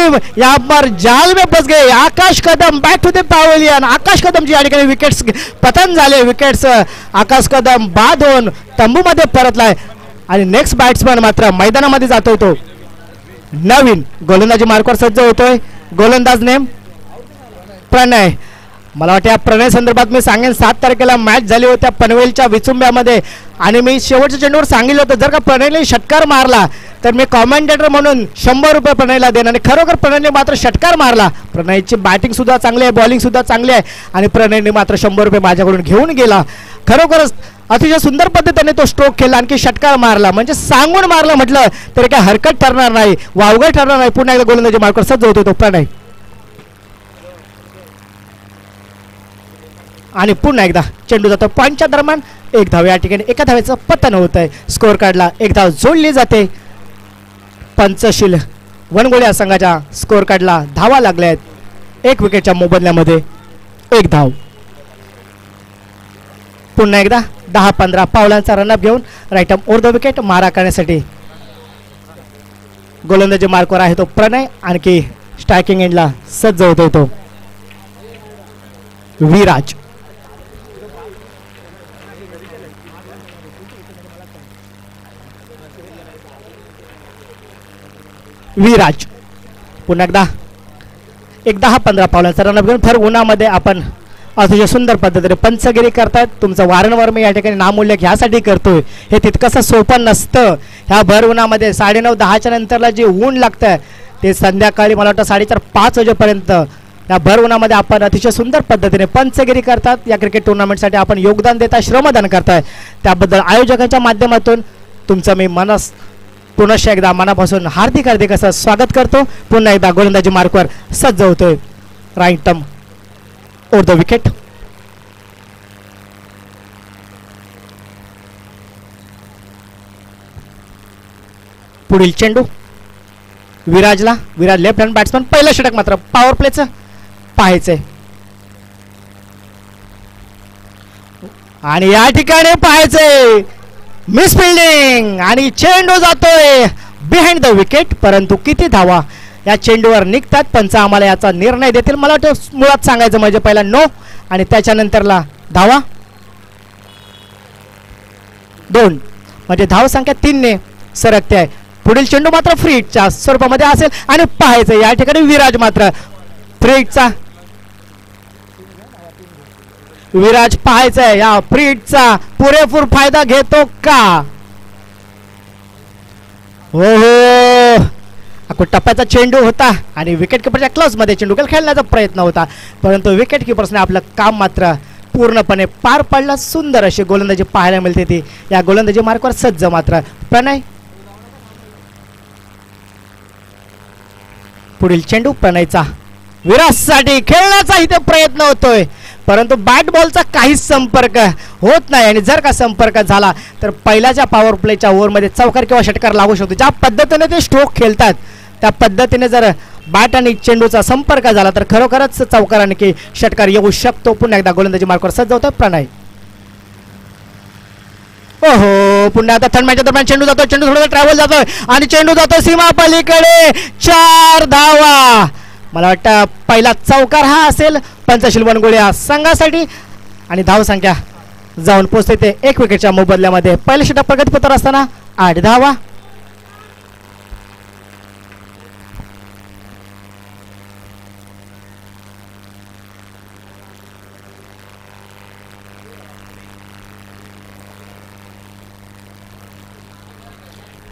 Team यहाँ पर जाल में फंस गए. Akash Kadam back to the pavilion. Akash कदमची या ठिकाणी विकेट्स पतन झाले. विकेट्स आकाश कदम बाद होऊन तंबूमध्ये परतलाय आणि नेक्स्ट बॅट्समन मात्र मैदानामध्ये जातोय. तो नवीन गोलंदाजी मार्कवर सज्ज होतोय. गोलंदाज नेम प्रणय. मला वाटतं या प्रणय संदर्भात मी सांगेन 7 तारखेला मॅच झाली होत्या पनवेलच्या विचुंब्यामध्ये आणि मी शेवटच्या चेंडूवर सांगितलं होतं जर का प्रणयने षटकार मारला तर मी कॉमेंटेटर म्हणून 100 रुपये प्रणयला देणार. आणि खरोखर प्रणयने मात्र षटकार मारला. प्रणयची बॅटिंग सुद्धा चांगली आहे, बॉलिंग सुद्धा चांगली आहे आणि प्रणयने मात्र 100 रुपये माझ्याकडून घेऊन गेला. खरोखरच अतिशय सुंदर पद्धतीने तो स्ट्रोक खेळला आणखी षटकार मारला. म्हणजे सांगून मारला म्हटलं तरी काय हरकत ठरणार नाही, वावगं ठरणार नाही. पुन्हा एकदा गोलंदाजी मार्कवर सज्ज होतो तो प्रणय आणि पुन्हा एकदा चेंडू जातो पॉईंटच्या दरम्यान. 1 धाव या ठिकाणी एका धावेचं पतन होत आहे. स्कोअर कार्डला 1 धाव जोडली जाते. पंचशील वनगोळ्या संघाच्या स्कोअर कार्डला धावा लागल्या आहेत. 1 विकेटच्या मोबदल्यामध्ये 1 धाव. पुन्हा एकदा 10-15 पावलांचा रनअप घेऊन right arm over the wicket मारा करण्यासाठी गोलंदाजी मार्कवर आहे तो प्रणय. आणखी स्ट्रायकिंग एंडला सज्ज होतोय तो विराज. विराज पुन्हा एकदा 10-15 पावलांचा रनअप घेऊन भर उन्हामध्ये आपण अतिशय सुंदर पद्धतीने पंचगिरी करतायत. तुमचं वारंवार मी या ठिकाणी नामोल्लेख ह्यासाठी करतोय, हे तितकंसं सोपं नसतं. ह्या भर उन्हामध्ये 9:30-10च्या नंतरला जे ऊन लागतं ते संध्याकाळी मला वाटतं 4:30-5 वाजेपर्यंत या भर उन्हामध्ये आपण अतिशय सुंदर पद्धतीने पंचगिरी करतात. या क्रिकेट टुर्नामेंटसाठी आपण योगदान देता, श्रमदान करताय. त्याबद्दल आयोजकांच्या माध्यमातून तुमचं मी पुनश्च एकदा मनापासून हार्दिक असं स्वागत करतो. पुन्हा एकदा गोलंदाजी मार्कवर सज्ज होतोय right arm over the wicket. पुढील चेंडू विराजला. Viraj left hand batsman. पहिलं षटक मात्र पॉवर प्लेचं पाहायचंय आणि या ठिकाणी पाहायचंय मिस फिल्डिंग आणि चेंडू जातोय बिहाइंड द विकेट. परंतु किती धावा या चेंडूवर निघतात पंच आम्हाला याचा निर्णय देतील. मला वाटतं मुळात सांगायचं म्हणजे पहिला नो आणि त्याच्यानंतरला धावा 2 म्हणजे धाव संख्या 3 ने सरकते आहे. पुढील चेंडू मात्र फ्री हिटच्या स्वरूपामध्ये असेल आणि पाहायचं या ठिकाणी विराज मात्र फ्री हिटचा विराज पाहायचंय या फ्री हिटचा पुरेपूर फायदा घेतो का. हो टप्प्याचा चेंडू होता आणि विकेट किपरच्या क्लोज मध्ये चेंडू खेळण्याचा प्रयत्न होता, परंतु विकेट किपरने आपलं काम मात्र पूर्णपणे पार पाडला. सुंदर अशी गोलंदाजी पाहायला मिळते ती या गोलंदाजी मार्कवर सज्ज मात्र प्रणय. पुढील चेंडू प्रणयचा विराजसाठी खेळण्याचा इथे प्रयत्न होतोय, परंतु बॅट बॉलचा काहीच संपर्क होत नाही आणि जर का संपर्क झाला तर पहिल्याच्या पॉवर प्लेच्या ओव्हरमध्ये चौकार किंवा षटकार लागू शकतो. ज्या पद्धतीने ते स्ट्रोक खेळतात त्या पद्धतीने जर बॅट आणि चेंडूचा संपर्क झाला तर खरोखरच चौकार आणि षटकार येऊ शकतो. पुन्हा एकदा गोलंदाजी मार्कवर सज्ज होतोय प्रणय. ओहो पुन्हा आता थर्ड मॅचच्या दरम्यान चेंडू जातोय. चेंडू थोडा ट्रॅव्हल जातोय आणि चेंडू जातोय सीमा पलीकडे. 4 धावा. मला वाटतं पहिला चौकार हा असेल पंचशील वनगोळ्या संघासाठी आणि धाव संख्या जाऊन पोहोचते ते 1 विकेटच्या मोबदल्यामध्ये. पहिल्या षटक प्रगतीपथावर असताना 8 धावा.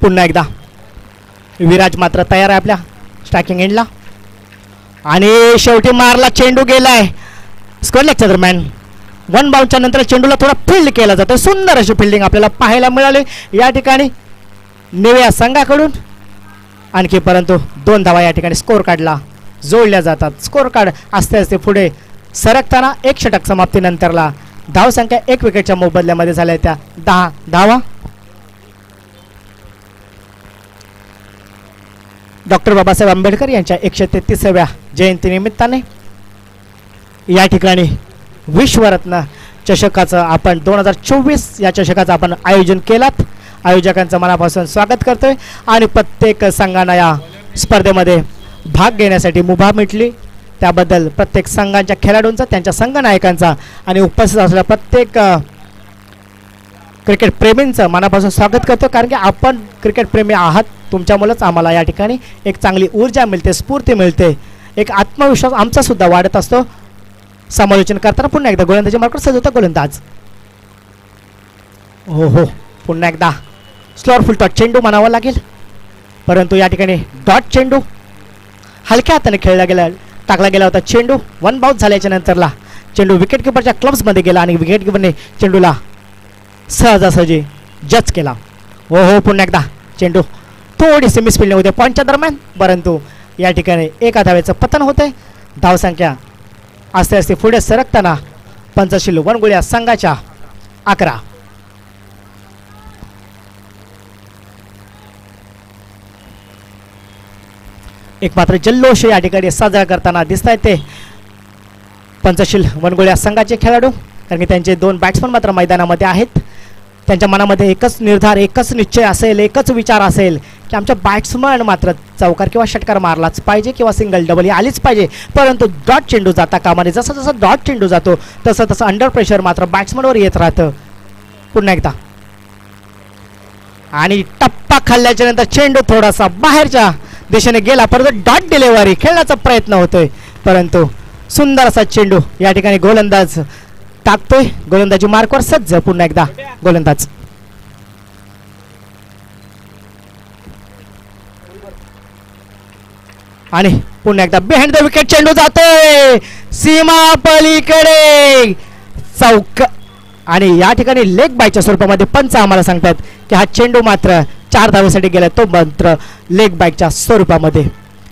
पुन्हा एकदा विराज मात्र तयार आहे आपल्या स्ट्रायकिंग एंडला आणि शेवटी मारला. चेंडू गेलाय स्क्वेअर लेगच्या दरम्यान. 1 बाउंसच्या नंतर चेंडूला थोडा फील्ड केला जातो. सुंदर अशी फिल्डिंग आपल्याला पाहायला मिळाली या ठिकाणी निव्या संघाकडून. आणखी परंतु 2 धावा या ठिकाणी स्कोअर कार्डला जोडल्या जातात. स्कोअर कार्ड असते असते पुढे सरकताना 1 षटक समाप्तीनंतरला धाव संख्या 1 विकेटच्या मोबदल्यामध्ये झाल्या त्या 10 धावा. डॉक्टर बाबासाहेब आंबेडकर यांच्या 133व्या जयंतीनिमित्ताने या ठिकाणी विश्वरत्न चषकाचं आपण 2024 या चषकाचं आपण आयोजन केलात. आयोजकांचं मनापासून स्वागत करतोय आणि प्रत्येक संघांना या स्पर्धेमध्ये भाग घेण्यासाठी मुभा मिटली. त्याबद्दल प्रत्येक संघांच्या खेळाडूंचा, त्यांच्या संघ नायकांचा आणि उपस्थित असलेल्या प्रत्येक क्रिकेट प्रेमींचं मनापासून स्वागत करतो. कारण की आपण क्रिकेट प्रेमी आहात, तुमच्यामुळेच आम्हाला या ठिकाणी एक चांगली ऊर्जा मिळते, स्फूर्ती मिळते, एक आत्मविश्वास आमचासुद्धा वाढत असतो. समालोचन करताना पुन्हा एकदा गोलंदाजी मार्कर सजवता गोलंदाज. हो, पुन्हा एकदा स्लोअर फुल टॉट चेंडू म्हणावा लागेल, परंतु या ठिकाणी डॉट चेंडू हलक्या हाताने टाकला गेला होता. चेंडू वन बाउन्स झाल्याच्या नंतरला चेंडू विकेट किपरच्या क्लब्समध्ये गेला आणि विकेट किपरने चेंडूला सहजासहजी जज केला. हो, पुन्हा एकदा चेंडू थोडीशी मिसफिल्डिंग होते पॉईंटच्या दरम्यान, परंतु या ठिकाणी एका धावेचं पतन होते. धावसंख्या असते असते पुढे सरकताना पंचशील वनगुळ्या संघाच्या 11. एक मात्र जल्लोष या ठिकाणी साजरा करताना दिसत आहेत ते पंचशील वनगुळ्या संघाचे खेळाडू. कारण की त्यांचे 2 बॅट्समन मात्र मैदानामध्ये आहेत. त्यांच्या मनामध्ये एकच निर्धार, एकच निश्चय असेल, एकच विचार असेल की आमच्या बॅट्समन मात्र चौकार किंवा षटकार मारलाच पाहिजे किंवा सिंगल डबल ही आलीच पाहिजे. परंतु डॉट चेंडू जाता कामा नये. जसं जसं डॉट चेंडू जातो तसं तसं अंडर प्रेशर मात्र बॅट्समनवर येत राहतं. पुन्हा एकदा आणि टप्पा खाल्ल्याच्या नंतर चेंडू थोडासा बाहेरच्या दिशेने गेला, परंतु डॉट डिलिव्हरी खेळण्याचा प्रयत्न होतोय, परंतु सुंदर असा चेंडू या ठिकाणी गोलंदाज टाकतोय. गोलंदाजी मार्कवर सज्ज. पुन्हा एकदा गोलंदाज आणि पुन्हा एकदा बिहाइंड द विकेट चेंडू जातोय सीमा पलीकडे चौक. आणि या ठिकाणी लेग बायच्या स्वरूपामध्ये पंच आम्हाला सांगतात की हा चेंडू मात्र 4 धावेसाठी गेला, तो मात्र लेग बायच्या स्वरूपामध्ये.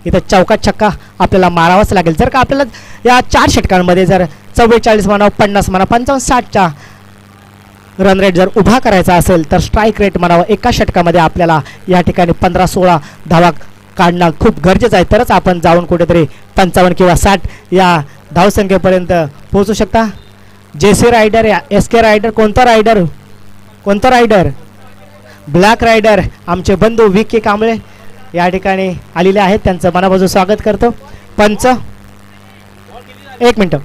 इथं चौकात छक्का आपल्याला मारावाच लागेल. जर का आपल्याला या 4 षटकांमध्ये जर 44 म्हणा, 50 म्हणा, 55, 60चा रन रेट जर उभा करायचा असेल तर स्ट्राईक रेट म्हणावं एका षटकामध्ये आपल्याला या ठिकाणी 15-16 धावा काढणं खूप गरजेचं आहे. तरच आपण जाऊन कुठेतरी 55 किंवा 60 या धावसंख्येपर्यंत पोहोचू शकता. JC रायडर या SK रायडर, कोणता रायडर ब्लॅक रायडर आमचे बंधू VK कांबळे या ठिकाणी आलेले आहेत, त्यांचं मनापासून स्वागत करतो. पंच 1 मिनिट.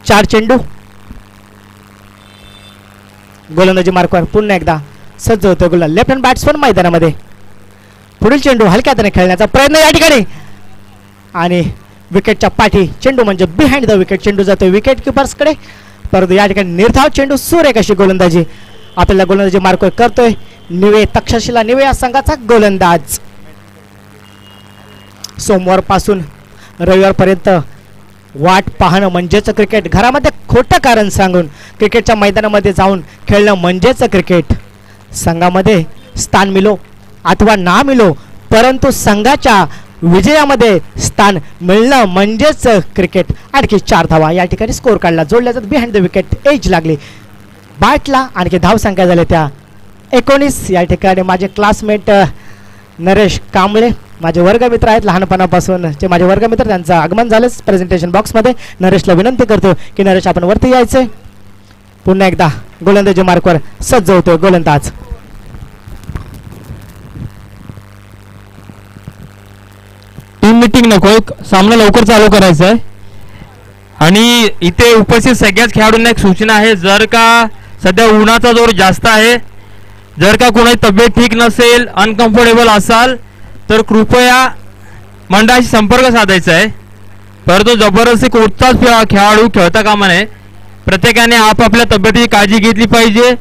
4 चेंडू गोलंदाजी मार्कवर पुन्हा एकदा सज्ज होतो गोलंदाज. लेफ्ट हँड बॅट्समन मैदानामध्ये. पुढील चेंडू हलक्या हाताने खेळण्याचा प्रयत्न या ठिकाणी आणि विकेटच्या पाठी चेंडू म्हणजे बिहाइंड द विकेट चेंडू जातोय विकेट किपर्सकडे, परंतु या ठिकाणी निर्धाव चेंडू सुरेख अशी गोलंदाजी आपल्याला गोलंदाजी मार्कवर करतोय निवे तक्षशिला निवे या संघाचा गोलंदाज. सोमवारपासून रविवारपर्यंत वाट पाहणं म्हणजेच क्रिकेट. घरामध्ये खोटं कारण सांगून क्रिकेटच्या मैदानामध्ये जाऊन खेळणं म्हणजेच क्रिकेट. संघामध्ये स्थान मिलो अथवा ना मिलो, परंतु संघाच्या विजयामध्ये स्थान मिळणं म्हणजेच क्रिकेट. आणखी 4 धावा या ठिकाणी स्कोर काढला, जोडल्या जात बिहाइंड द विकेट एज लागली बॅटला. आणखी धावसंख्या झाल्या त्या 19. या ठिकाणी माझे क्लासमेट नरेश कांबळे माझे वर्गमित्र आहेत लहानपणापासून, जे माझे वर्गमित्र, त्यांचं आगमन झालंच प्रेझेंटेशन बॉक्समध्ये. नरेशला विनंती करतो की नरेश आपण वरती यायचे. पुन्हा एकदा गोलंदाजी मार्कवर सज्ज होतोय गोलंदाज. टीम मीटिंग नको, सामना लवकर चालू करायचा आहे. आणि इथे उपस्थित सगळ्याच खेळाडूंना एक सूचना आहे, जर का सध्या उन्हाचा जोर जास्त आहे, जर का कोणाची तब्येत ठीक नसेल, अनकम्फर्टेबल असाल तर कृपया मंडळाशी संपर्क साधायचा आहे. परंतु जबरदस्ती कोणताच खेळाडू खेळता कामा नये. प्रत्येकाने आपापल्या तब्येतीची काळजी घेतली पाहिजे.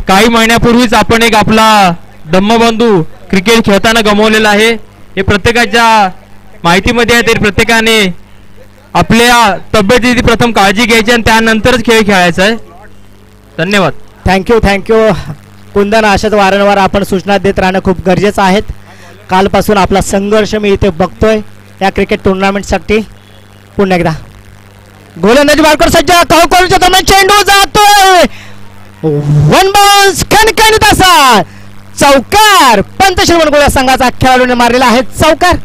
काही महिन्यापूर्वीच आपण एक आपला धम्मबंधू क्रिकेट खेळताना गमावलेला आहे, हे प्रत्येकाच्या माहितीमध्ये आहे. तरी प्रत्येकाने आपल्या तब्येतीची प्रथम काळजी घ्यायची आणि त्यानंतरच खेळ खेळायचा आहे. धन्यवाद. थँक्यू कुंदन. अशाच वारंवार आपण सूचना देत राहणं खूप गरजेचं आहे. कालपासून आपला संघर्ष मी इथे बघतोय या क्रिकेट टुर्नामेंटसाठी. पुन्हा एकदा गोलंदाजी मार्कवर सज्ज. कॉलच्या दरम्यान चेंडू जातोय वन बाउन्स खणखणीत असा चौकार. पंतशील वनगुळ्या संघाचा खेळाडूने मारलेला आहे चौकार.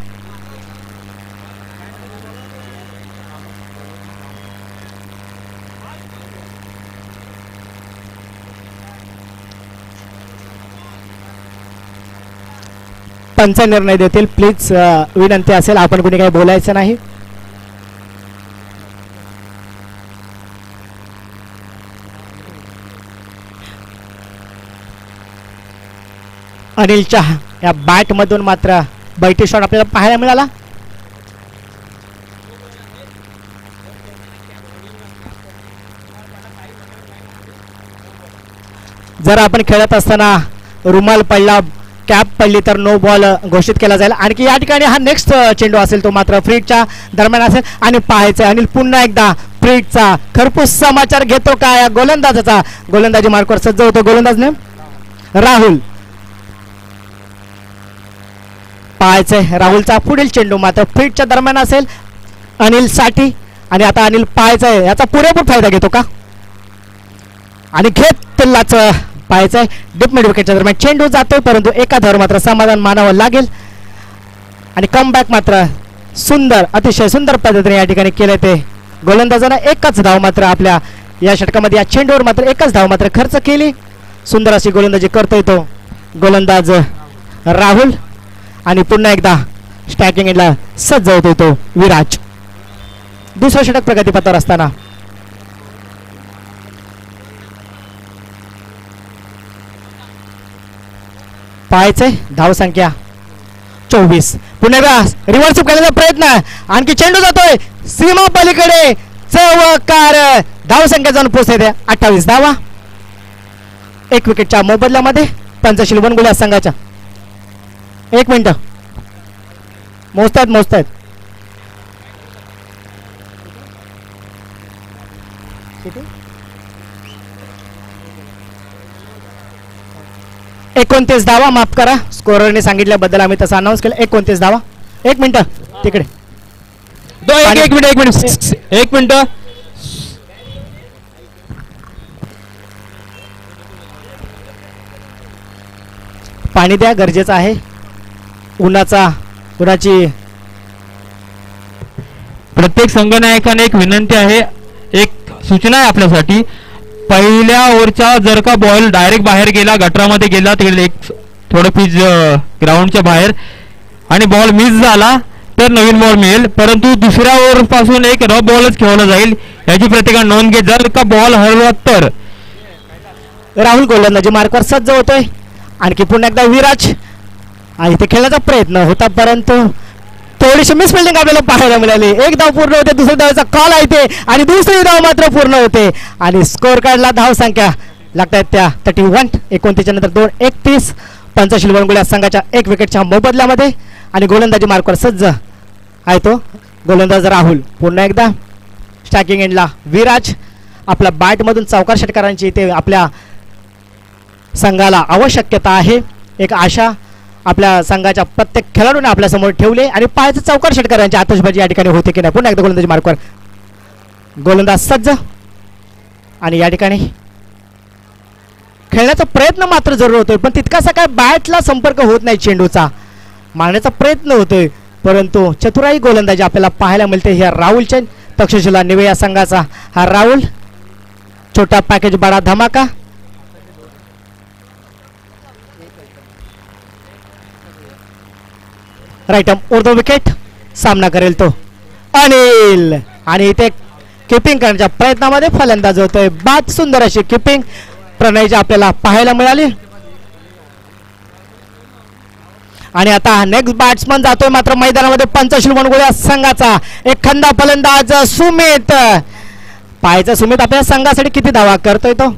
पंच निर्णय देतील. प्लीज विनंती असेल आपण कोणी काही बोलायचं नाही. अनिलच्या या बॅट मधून मात्र बैठी शॉट आपल्याला पाहायला मिळाला. जर आपण खेळत असताना रुमाल पडला, कॅप पडली तर नो बॉल घोषित केला जाईल. आणखी या ठिकाणी हा नेक्स्ट चेंडू असेल तो मात्र फ्रीडच्या दरम्यान असेल आणि पाहायचं अनिल पुन्हा एकदा फ्रीडचा खरपूस समाचार घेतो का या गोलंदाजाचा. गोलंदाजी मार्कवर सज्ज होतो गोलंदाजने राहुल. पाहायचंय राहुलचा पुढील चेंडू मात्र फ्रीडच्या दरम्यान असेल अनिल साठी. आणि आता अनिल पाहायचंय याचा पुरेपूर फायदा घेतो का आणि घेत तिल्लाच पाहायचंय डीप मिड विकेटच्या दरम्यान चेंडू जातोय परंतु एका धावावर मात्र समाधान मानावं लागेल. आणि कमबॅक मात्र सुंदर अतिशय सुंदर पद्धतीने या ठिकाणी केलं ते गोलंदाजानं. एकच धाव मात्र आपल्या या षटकामध्ये या चेंडूवर मात्र एकच धाव मात्र खर्च केली. सुंदर अशी गोलंदाजी करतोय तो गोलंदाज राहुल. आणि पुन्हा एकदा स्टॅकिंग एंडला सज्ज होतोय तो विराज. दुसरं षटक प्रगतीपथावर असताना पाहायचंय धाव संख्या 24. पुन्हा एकदा रिव्हर्स करण्याचा प्रयत्न आणखी चेंडू जातोय सीमा पलीकडे चौकार. धाव संख्या जाऊन पोहोचते 28 धावा. 1 विकेटच्या मोबदल्यामध्ये पंचशील वनगुल्या संघाच्या. 1 मिनिट मोजतायत 29 धावा. माफ करा स्कोररने सांगितल्याबद्दल आम्ही तसं अनाऊन्स केलं. 29 धावा. 1 मिनिट तिकडे 1 मिनिट. पाणी द्या गरजेचं आहे. उन्हाची प्रत्येक संघनायकाने एक विनंती आहे, एक सूचना आहे आपल्यासाठी. पहिल्या ओव्हरचा जर का बॉल डायरेक्ट बाहेर गेला, गटरामध्ये गेला, तिकडे एक थोडं पिच ग्राउंडच्या बाहेर आणि बॉल मिस झाला तर नवीन बॉल मिळेल. परंतु दुसऱ्या ओव्हर पासून एक रफ बॉलच खेळवला जाईल याची प्रत्येकाने नोंद घे. जर का बॉल हरवला तर राहुल गोलंदाजी मार्कवर सज्ज होतोय. आणखी पुन्हा एकदा विराज. आणि इथे खेळण्याचा प्रयत्न होता परंतु थोडीशी मिसफिल्डिंग आपल्याला पाहायला मिळाली. एक धाव पूर्ण होते, दुसऱ्या धावाचा कॉल आहे ते आणि दुसरी धाव मात्र पूर्ण होते. आणि स्कोर कार्डला धाव संख्या लागतात त्या 31. 29 नंतर 2 31. पंचशील वनगुल्या संघाच्या 1 विकेटच्या मोबदल्यामध्ये. आणि गोलंदाजी मार्कवर सज्ज आहे तो गोलंदाज राहुल. पुन्हा एकदा स्टॅकिंग एंडला विराज. आपल्या बॅटमधून चौकार षटकारांची इथे आपल्या संघाला आवश्यकता आहे. एक आशा आपल्या संघाच्या प्रत्येक खेळाडूने आपल्यासमोर ठेवले आणि पाहायचं चौकार षटकारांची आतषबाजी या ठिकाणी होते की नाही. पुन्हा एकदा गोलंदाजी मार्कवर गोलंदाज सज्ज. आणि या ठिकाणी खेळण्याचा प्रयत्न मात्र जरूर होतोय पण तितकासा काय बॅटला संपर्क होत नाही. चेंडूचा मारण्याचा प्रयत्न होतोय परंतु चतुराई गोलंदाजी आपल्याला पाहायला मिळते ह्या राहुलच्या. तक्षशिला निवे या संघाचा हा राहुल. छोटा पॅकेज बडा धमाका. राईट उर्दू विकेट. सामना करेल तो अनिल. आणि इथे किपिंग करण्याच्या प्रयत्नामध्ये फलंदाज होतोय बाद. सुंदर अशी किपिंग प्रणयची आपल्याला पाहायला मिळाली. आणि आता नेक्स्ट बॅट्समन जातोय मात्र मैदानामध्ये पंचशील वनगुल्या संघाचा एखादा फलंदाज सुमित. पाहायचा सुमित आपल्या संघासाठी किती धावा करतोय तो.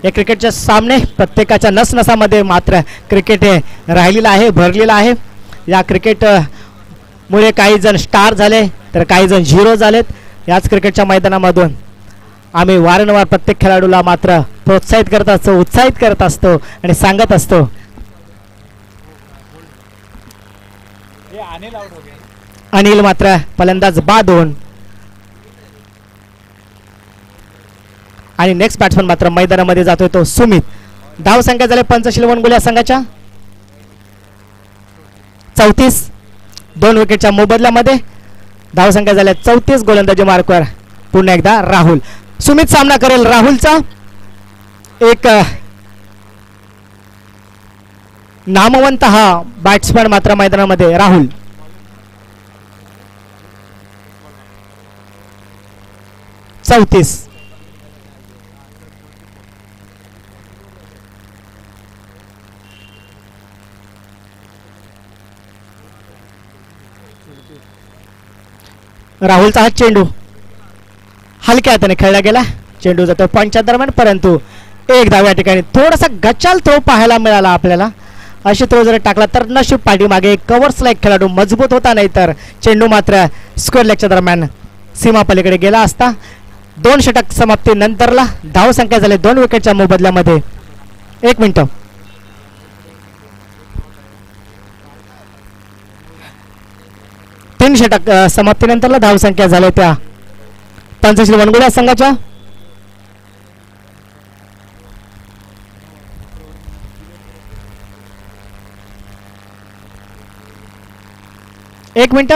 या क्रिकेटच्या सामने प्रत्येकाच्या नसनसामध्ये मात्र क्रिकेट हे राहिलेलं आहे, भरलेलं आहे. या क्रिकेट मुळे काही जण स्टार झाले तर काही जण झिरो झालेत. याच क्रिकेटच्या मैदानामधून आम्ही वारंवार प्रत्येक खेळाडूला मात्र प्रोत्साहित करत असतो, उत्साहित करत असतो आणि सांगत असतो. अनिल मात्र फलंदाज बाद होऊन आणि नेक्स्ट बॅट्समन मात्र मैदानामध्ये जातोय तो सुमित. धाव संख्या झाली पंचशील वनगुल्या संघाच्या 34. 2 विकेटच्या मोबदल्यामध्ये धाव संख्या झाल्या 34. गोलंदाजी मार्कवर पुन्हा एकदा राहुल. सुमित सामना करेल राहुलचा. एक नामवंत हा बॅट्समॅन मात्र मैदानामध्ये राहुल. चौतीस. राहुलचा हा चेंडू हलक्या हाताने खेळला गेला. चेंडू जातो पॉईंटच्या दरम्यान, परंतु एक धाव या ठिकाणी. थोडासा गचाल थ्रो पाहायला मिळाला आपल्याला. अशी थ्रो जर टाकला तर नशीब पाठीमागे कव्हर्सला एक खेळाडू मजबूत होता, नाही तर चेंडू मात्र स्क्वेअर लेगच्या दरम्यान सीमा पलीकडे गेला असता. 2 षटक समाप्ती नंतरला धाव संख्या झाली 2 विकेटच्या मोबदल्यामध्ये. 1 मिनिट. तीन षटक समाप्तीनंतरला धाव संख्या झाल्या त्या पंचशील वनगुळ्या संघाच्या. एक मिनिट.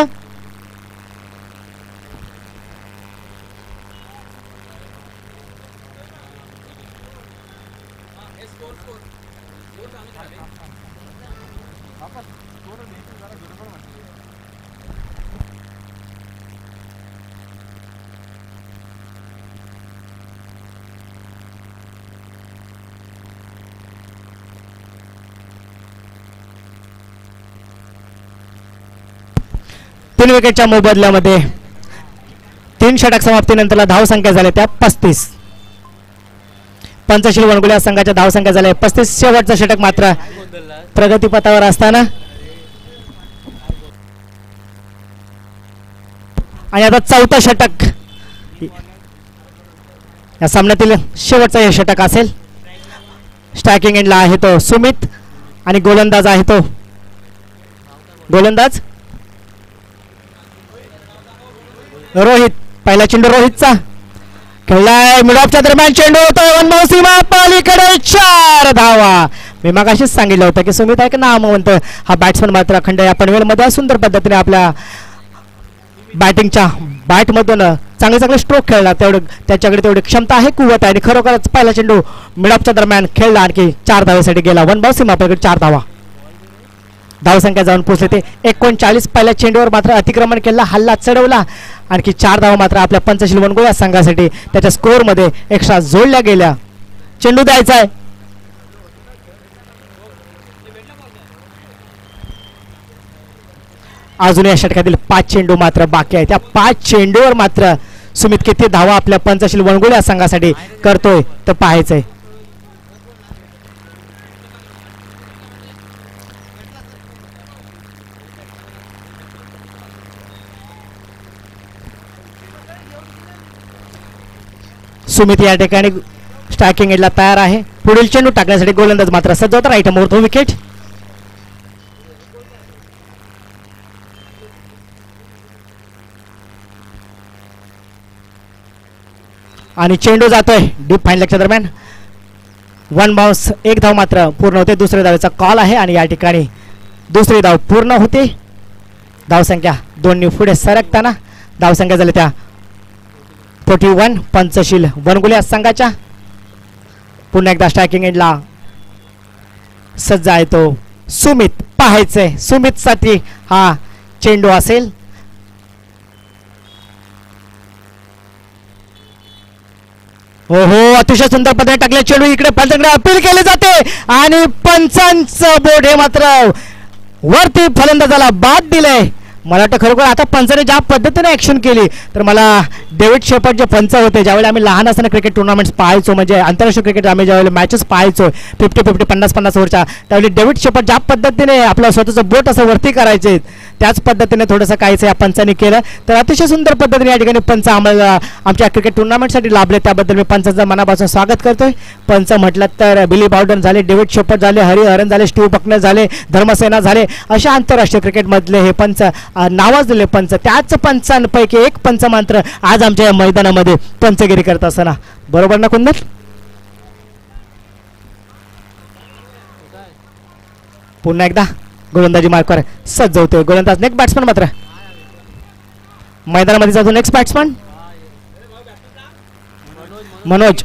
तीन विकेटच्या मोबदल्यामध्ये 3 षटक समाप्तीनंतरला धाव संख्या झाल्या त्या 35. पंचशील वनगुळ्या संघाच्या धाव संख्या झाल्या 35. शेवटचं षटक मात्र प्रगतीपथावर असताना आणि आता 4थं षटक या सामन्यातील शेवटचं हे षटक असेल. स्ट्रायकिंग एंडला आहे तो सुमित आणि गोलंदाज आहे तो गोलंदाज रोहित. पहिला चेंडू रोहितचा खेळलाय मिड ऑफच्या दरम्यान. चेंडू होतो सीमा पलीकडे 4 धावा. मी मगाशीच सांगितलं होतं की सुमित आहे की नामवंत हा बॅट्समन मात्र अखंड या पनवेलमध्ये सुंदर पद्धतीने आपल्या बॅटिंगच्या बॅटमधून चांगले चांगले स्ट्रोक खेळला. तेवढं त्याच्याकडे तेवढी क्षमता आहे, कुवत आहे आणि खरोखरच पहिला चेंडू मिड ऑफच्या दरम्यान खेळला. आणखी 4 धावेसाठी गेला. 1 बॉल सीमा पलीकडे 4 धावा. धाव संख्या जाऊन पोहोचले ते 39. पहिल्या चेंडूवर मात्र अतिक्रमण केला, हल्ला चढवला. आणखी 4 धावा मात्र आपल्या पंचशील वनगुळ्या संघासाठी त्याच्या स्कोअर मध्ये एक्स्ट्रा जोडल्या गेल्या. चेंडू द्यायचा आहे. अजून या षटकातील 5 चेंडू मात्र बाकी आहेत. त्या 5 चेंडूवर मात्र सुमित किती धावा आपल्या पंचशील वनगुळ्या संघासाठी करतोय तर पाहायचंय. सुमित या ठिकाणी स्ट्रायकिंग एंडला तयार आहे. पुढील चेंडू टाकण्यासाठी गोलंदाज मात्र सज्ज होता. Right more wicket. आणि चेंडू जातोय डीप फाईन लेगच्या दरम्यान. 1 बाउन्स. 1 धाव मात्र पूर्ण होते. दुसऱ्या धावेचा कॉल आहे आणि या ठिकाणी दुसरी धाव पूर्ण होते. धाव संख्या 2 पुढे सरकताना धाव संख्या झाली त्या 41 पंचशील वनगुळ्या संघाच्या. पुन्हा एकदा स्ट्रायकिंग एंडला सज्ज आहे तो सुमित. पाहायचंय सुमित साठी हा चेंडू असेल. हो अतिशय सुंदर पद्धतीने टाकले चेंडू. इकडे पंचांकडे अपील केले जाते आणि पंचांचं बोर्ड हे मात्र वरती फलंदाजाला बाद दिलंय. मला वाटतं खरोखर आता पंचाने ज्या पद्धतीने ऍक्शन केली तर मला डेव्हिड शेपर्ड जे पंच होते ज्यावेळी आम्ही लहान असताना क्रिकेट टुर्नामेंट्स पाहायचो, म्हणजे आंतरराष्ट्रीय क्रिकेट आम्ही ज्यावेळी मॅचेस पाहायचो 50-50 50-50 ओव्हरच्या, त्यावेळी डेव्हिड शेपर्ड ज्या पद्धतीने आपलं स्वतःचं बोट असं वरती करायचे त्याच पद्धतीने थोडंसं काहीच या पंचांनी केलं. तर अतिशय सुंदर पद्धतीने या ठिकाणी पंच आम्हाला आमच्या क्रिकेट टुर्नामेंटसाठी लाभले. त्याबद्दल मी पंचांचं मनापासून स्वागत करतोय. पंच म्हटलं तर बिली बाउडन झाले, डेव्हिड शेपर्ड झाले, हरिहरन झाले, स्टीव्ह बकनर झाले, धर्मसेना झाले, अशा आंतरराष्ट्रीय क्रिकेटमधले हे पंच नावाजलेले पंच. त्याच पंचांपैकी एक पंच मात्र आज आमच्या या मैदानामध्ये पंचगिरी करत असताना. बरोबर ना कुंदन? पुन्हा एकदा गोलंदाजी मार्कवर सज्ज होते गोलंदाज. नेक्स्ट बॅट्समन मात्र मैदानामध्ये जातो. Next batsman Manoj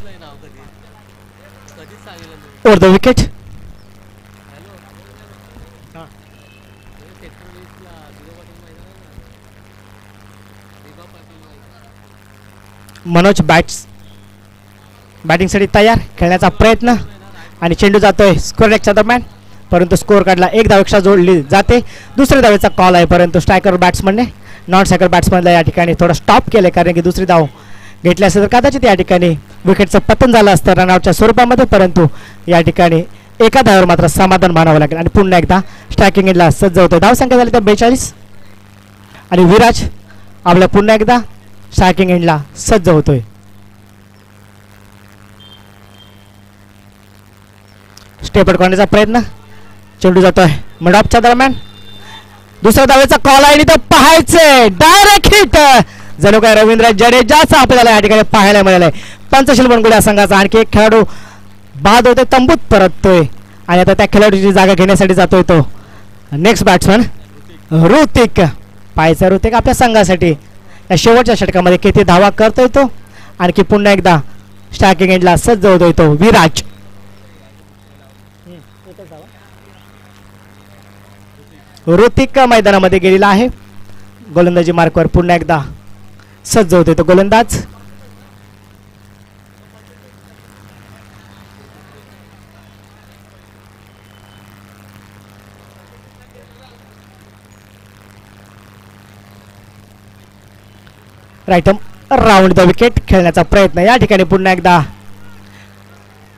over the wicket. Manoj बॅटिंगसाठी तयार, खेळण्याचा प्रयत्न आणि चेंडू जातोय स्कोअर रेकच्या दरम्यान, परंतु स्कोअर कार्डला एक धावेक्षा जोडली जाते. दुसऱ्या धावेचा कॉल आहे, परंतु स्ट्रायकर बॅट्समनने नॉन स्ट्रायकर बॅट्समनला या ठिकाणी थोडं स्टॉप केले, कारण की दुसरी धाव घेतली असेल तर कदाचित या ठिकाणी विकेटचं पतन झालं असतं रनआउटच्या स्वरूपामध्ये, परंतु या ठिकाणी एका धावेवर मात्र समाधान मानावं लागेल. आणि पुन्हा एकदा स्ट्रायकिंग एंडला सज्ज होतो. धावसंख्या झाली तर 42 आणि विराज आपल्या पुन्हा एकदा स्ट्रायकिंग एंडला सज्ज होतोय. स्टेप अडकवण्याचा प्रयत्न, चेंडू जातोय मिडऑफच्या दरम्यान, दुसऱ्या धावेचा कॉल आहे आणि तो पाहायचे डायरेक्ट हिट, जणू काय रवींद्र जडेजाचा आपल्याला या ठिकाणी पाहायला मिळालंय. पंचशील बनगुड्या संघाचा आणखी एक खेळाडू बाद होते, तंबूत परततोय आणि आता त्या खेळाडूची जागा घेण्यासाठी जातोय तो नेक्स्ट बॅट्समन ऋतिक. पाहायचा ऋतिक आपल्या संघासाठी या शेवटच्या षटकामध्ये किती धावा करतोय तो. आणखी पुन्हा एकदा स्ट्रायकिंग एंडला सज्ज होतोय तो विराज. ऋतिक मैदानामध्ये गेलेला आहे, गोलंदाजी मार्कवर पुन्हा एकदा सज्ज होते तो गोलंदाज. राईट राऊंड द विकेट खेळण्याचा प्रयत्न, या ठिकाणी पुन्हा एकदा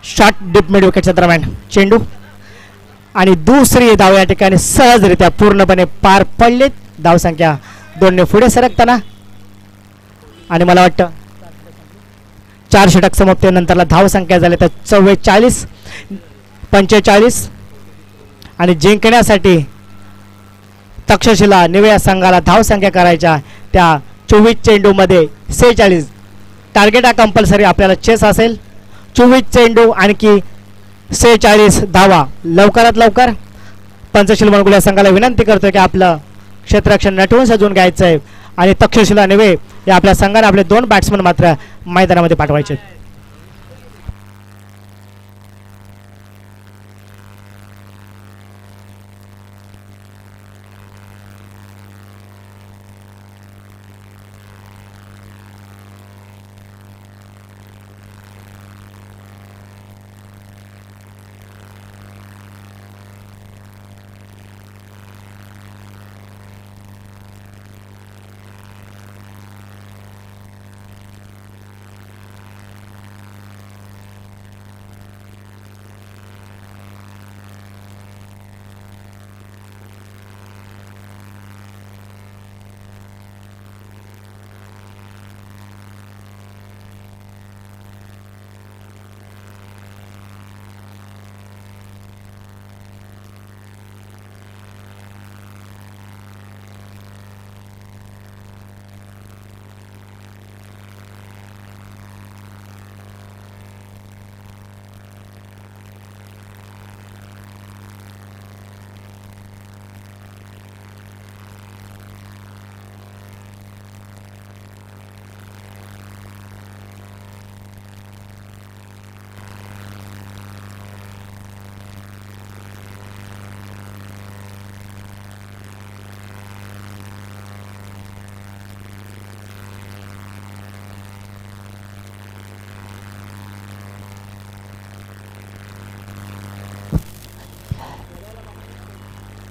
शॉर्ट डीप मिड विकेटच्या दरम्यान चेंडू आणि दुसरी धाव या ठिकाणी सहजरित्या पूर्णपणे पार पडलीत. धावसंख्या 2 ने पुढे सरकताना आणि मला वाटतं 4 षटक समाप्तीनंतरला धावसंख्या झाली तर 44-45 आणि जिंकण्यासाठी तक्षशिला निवया संघाला धावसंख्या करायच्या त्या 24 चेंडूमध्ये 46. टार्गेट हा कंपल्सरी आपल्याला चेस असेल. 24 चेंडू आणखी 46 धावा लवकरात लवकर. पंचशील मनगुल्या संघाला विनंती करतोय की आपलं क्षेत्ररक्षण नटवून सजवून घ्यायचं आहे आणि तक्षशिला निवे या आपल्या संघाने आपले 2 बॅट्समन मात्र मैदानामध्ये पाठवायचे.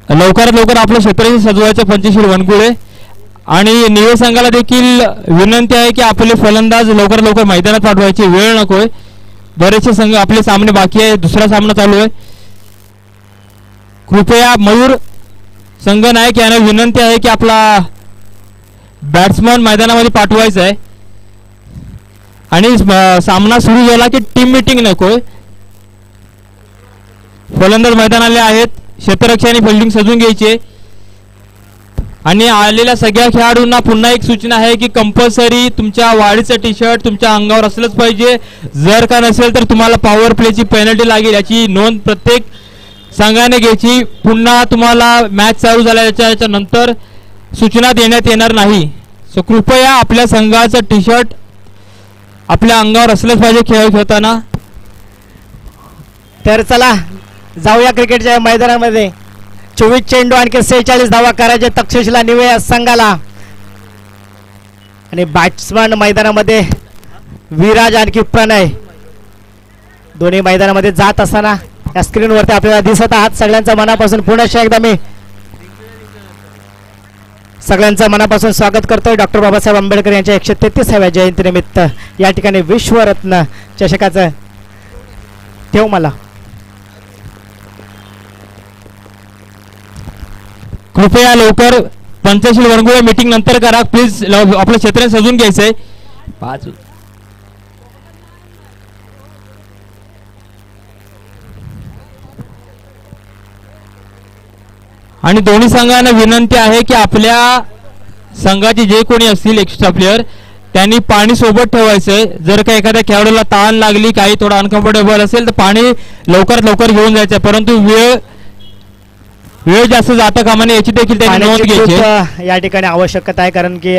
लवकरात लवकर आपलं क्षेत्र सजवायचं पंचशील वनकुळे आणि निवे संघाला देखील विनंती आहे की आपले फलंदाज लवकर लवकर मैदानात पाठवायची वेळ नकोय. बरेचसे संघ आपले सामने बाकी आहे, दुसरा सामना चालू आहे. कृपया मयूर संघ नायक यांना विनंती आहे की आपला बॅट्समन मैदानामध्ये पाठवायचा आहे आणि सामना सुरू झाला की टीम मीटिंग नकोय. फलंदाज मैदानाले आहेत, क्षेत्ररक्षण आणि फिल्डिंग सजून घ्यायचे आणि आलेल्या सगळ्या खेळाडूंना पुन्हा एक सूचना आहे की कंपल्सरी तुमच्या वाढीचं टी शर्ट तुमच्या अंगावर असलंच पाहिजे. जर का नसेल तर तुम्हाला पॉवर प्लेची पेनल्टी लागेल, याची नोंद प्रत्येक संघाने घ्यायची. पुन्हा तुम्हाला मॅच चालू झाल्याच्या नंतर सूचना देण्यात येणार नाही. सो कृपया आपल्या संघाचं टी शर्ट आपल्या अंगावर असलंच पाहिजे खेळ खेळताना. तर चला जाऊया क्रिकेटच्या मैदानामध्ये. 24 चेंडू आणखी 46 धावा करायचे तक्षशिला निळे या संघाला. आणि बॅट्समन मैदानामध्ये विराज आणखी प्रणय दोन्ही मैदानामध्ये जात असताना या स्क्रीनवरती आपल्याला दिसत आहात. सगळ्यांचं मनापासून पुन्हा एकदा मी सगळ्यांचं मनापासून स्वागत करतोय डॉक्टर बाबासाहेब आंबेडकर यांच्या 133व्या जयंतीनिमित्त. या ठिकाणी विश्वरत्न चषकाचं ठेव मला. कृपया लवकर पंचशील वरंगुळे मीटिंग नंतर करा प्लीज. आपलं क्षेत्र सजून घ्यायचंय. 5 आणि दोन्ही संघांना विनंती आहे की आपल्या संघाचे जे कोणी असतील एक्स्ट्रा प्लेयर त्यांनी पाणी सोबत ठेवायचंय. जर का एखाद्या खेळाडूला ताण लागली काही थोडा अनकम्फर्टेबल असेल तर पाणी लवकरात लवकर घेऊन जायचंय. परंतु वेळ जास्त जाता कामा नये याची देखील त्यांनी नोंद घ्यायची. या ठिकाणी आवश्यकता आहे कारण की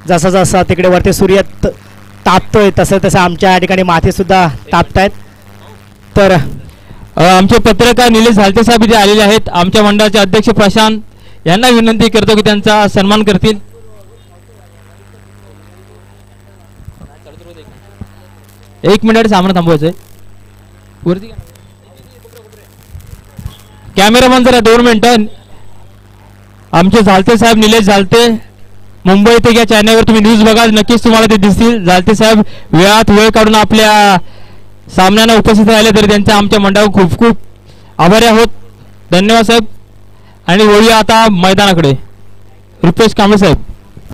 जसं जसं तिकडे वरती सूर्य तापतोय तसं तसं आमच्या या ठिकाणी माती सुद्धा तापतायत. तर आमचे पत्रकार निलेश झालते साहेब इथे आलेले आहेत. आमच्या मंडळाचे अध्यक्ष प्रशांत यांना विनंती करतो की त्यांचा सन्मान करतील. एक मिनिट सामना थांबवायचंय. वरती कॅमेरामन जरा 2 मिनिटं. आमचे झालते साहेब निलेश झालते मुंबई ते या चॅनलवर तुम्ही न्यूज बघा नक्कीच तुम्हाला ते दिसतील. झालते साहेब वेळात वेळ काढून आपल्या सामन्याला उपस्थित राहिले तरी त्यांच्या आमच्या मंडळावर खूप खूप आभारी आहोत. धन्यवाद साहेब. आणि वळूया आता मैदानाकडे. रुपेश कांबळे साहेब.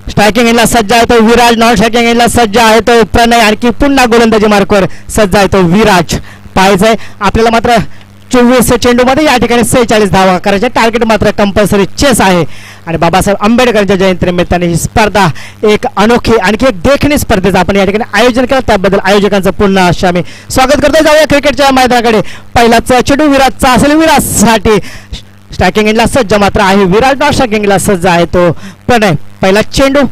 स्ट्रायकिंग एंडला सज्ज आहे तो विराज. नॉन स्ट्रायकिंग एंडला सज्ज आहे तो प्रणय. आणखी पुन्हा गोलंदाजी मार्कवर सज्ज आहे तो विराज. पाहायचंय आपल्याला मात्र 24 चेंडू मध्ये या ठिकाणी 46 धावा करायचे. टार्गेट मात्र कंपल्सरी चेस आहे. आणि बाबासाहेब आंबेडकरांच्या जयंती निमित्ताने ही स्पर्धा एक अनोखी आणखी एक देखणी स्पर्धेचं आपण या ठिकाणी आयोजन केलं. त्याबद्दल आयोजकांचं पुन्हा अशा आम्ही स्वागत करतो. जाऊया क्रिकेटच्या मैदानाकडे. पहिलाच चेंडू विराजचा असेल. विराजसाठी स्ट्रायकिंग एंडला सज्ज मात्र आहे विराज. नॉन स्ट्रायकिंग एंडला सज्ज आहे तो प्रणय. पहिला चेंडू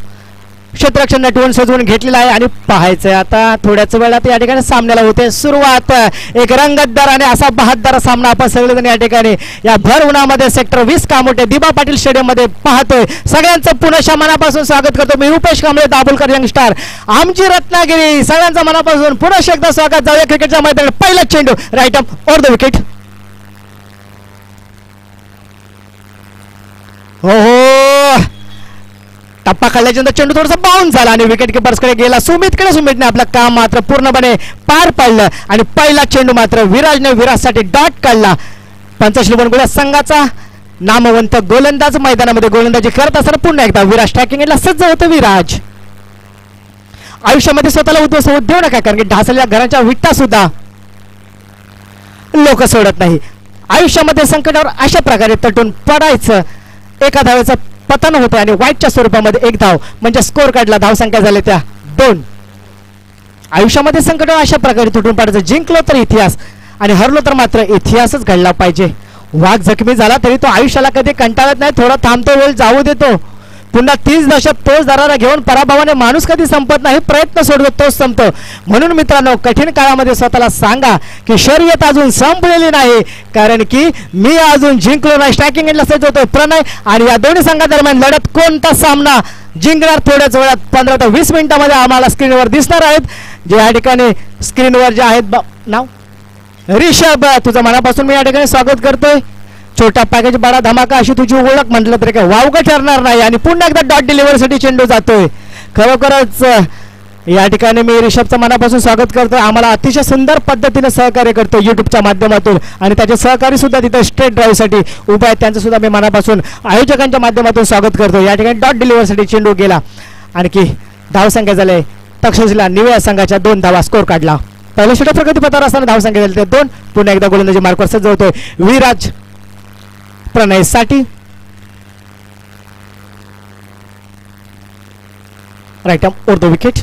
क्षेत्ररक्षण नटवून सजवून घेतलेला आहे. आणि पाहायचंय आता थोड्याच वेळात या ठिकाणी सामन्याला होते सुरुवात. एक रंगतदार आणि असा बहादर सामना आपण सगळेजण या ठिकाणी या भर उन्हामध्ये सेक्टर 20 कामोठे दिबा पाटील स्टेडियम मध्ये पाहतोय. सगळ्यांचं पुन्हा मनापासून स्वागत करतो मी रुपेश कांबळे दाभोलकर यंगस्टार आमची रत्नागिरी. सगळ्यांचं मनापासून पुन्हा एकदा स्वागत. जाऊया क्रिकेटच्या मैदानात. पहिला चेंडू right up over the wicket. हो टप्पा खाल्ल्याच्यानंतर चेंडू थोडासा बाउन्स झाला आणि विकेट किपर्सकडे गेला. सुमितने आपलं काम मात्र पूर्णपणे पार पाडलं. आणि पहिला चेंडू मात्र विराजने विराजसाठी डॉट काढला. पंचशील वनगुळ्या संघाचा नामवंत गोलंदाज मैदानामध्ये गोलंदाजी करत असताना पुन्हा एकदा विराज स्ट्रायकिंग एंडला सज्ज होतं. विराज आयुष्यामध्ये स्वतःला उद्ध्वस्त होऊ देऊ नका कारण की ढासलेल्या घराच्या विटा सुद्धा लोक सोडत नाही. आयुष्यामध्ये संकटावर अशा प्रकारे तटून पडायचं. एका धावेचं पतन होतं आणि वाईटच्या स्वरूपामध्ये 1 धाव म्हणजे स्कोर काढला. धावसंख्या झाल्या त्या 2. आयुष्यामध्ये संकट अशा प्रकारे तुटून पडायचं. जिंकलो तर इतिहास आणि हरलो तर मात्र इतिहासच घडला पाहिजे. वाघ जखमी झाला तरी तो आयुष्याला कधी कंटाळत नाही. थोडा थांबतो वेळ जाऊ देतो. पुन्हा 30 दशक तोच दरारा घेऊन पराभवाने माणूस कधी संपत नाही. प्रयत्न सोडतो तोच संपतो. म्हणून मित्रांनो कठीण काळामध्ये स्वतःला सांगा की शर्यत अजून संपलेली नाही कारण की मी अजून जिंकलो नाही. स्ट्रायकिंग एंडला सज्ज होतो प्रणय. आणि या दोन्ही संघादरम्यान लढत कोणता सामना जिंकणार थोड्याच वेळात 15 ते 20 मिनिटांमध्ये आम्हाला स्क्रीनवर दिसणार आहेत. जे या ठिकाणी स्क्रीनवर जे आहेत नाव रिषभ तुझं मनापासून मी या ठिकाणी स्वागत करतोय. छोटा पॅकेज बडा धमाका अशी तुझी ओळख म्हटलं तरी काय वावगं ठरणार नाही. आणि पुन्हा एकदा डॉट डिलिव्हरीसाठी चेंडू जातोय. खरोखरच या ठिकाणी मी रिषभचं मनापासून स्वागत करतोय. आम्हाला अतिशय सुंदर पद्धतीने सहकार्य करतो युट्यूबच्या माध्यमातून. आणि त्याचे सहकारी सुद्धा तिथे स्ट्रेट ड्राईव्हसाठी उभे आहेत. त्यांचं सुद्धा मी मनापासून आयोजकांच्या माध्यमातून स्वागत करतो. या ठिकाणी डॉट डिलिव्हरीसाठी चेंडू गेला. आणखी धावसंख्या झाले तक्षशिला निळ्या संघाच्या 2 धावा स्कोर काढला. पहिल्या षटक प्रगतीपथावर असताना धावसंख्या झाली 2. पुन्हा एकदा गोलंदाजी मार्कवर सज्ज होतोय विराज प्रणय साठी. Right up over the wicket.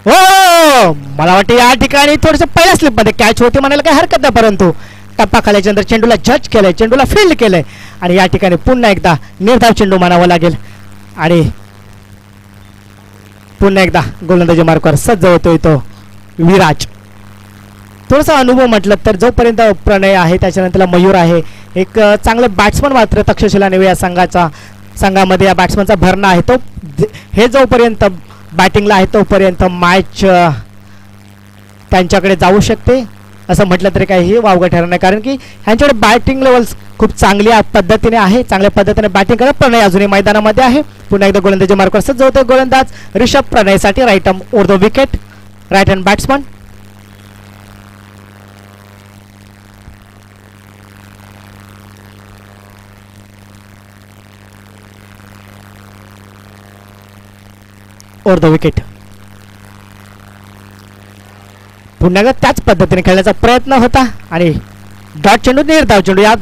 हो मला वाटतं या ठिकाणी थोडस पहिल्या स्लिप मध्ये कॅच होते म्हणायला काही हरकत नाही. परंतु टप्पा खाल्याच्यानंतर चेंडूला जज केलंय. चेंडूला फील्ड केलंय. आणि या ठिकाणी पुन्हा एकदा निर्धाव चेंडू मानावा लागेल. आणि पुन्हा एकदा गोलंदाजी मार्कवर सज्ज होतोय तो विराज. थोडासा अनुभव म्हटलं तर जोपर्यंत प्रणय आहे त्याच्यानंतर मयूर आहे, एक चांगले बॅट्समन मात्र तक्षशिला नेवे या संघामध्ये या बॅट्समनचा भरणा आहे. तो हे जोपर्यंत बॅटिंगला आहे तोपर्यंत मॅच त्यांच्याकडे जाऊ शकते असं म्हटलं तरी काही वावगं ठरणार नाही, कारण की ह्यांच्याकडे बॅटिंग लेवल्स खूप चांगल्या पद्धतीने आहे. चांगल्या पद्धतीने बॅटिंग करत प्रणय अजूनही मैदानामध्ये आहे. पुन्हा एकदा गोलंदाजी मार्कवर सज्ज गोलंदाज ऋषभ प्रणयसाठी right arm over the wicket, right hand batsman. Over the wicket. पुन्हा एकदा त्याच पद्धतीने खेळण्याचा प्रयत्न होता आणि डॉट चेंडू, निर्धाव चेंडू. या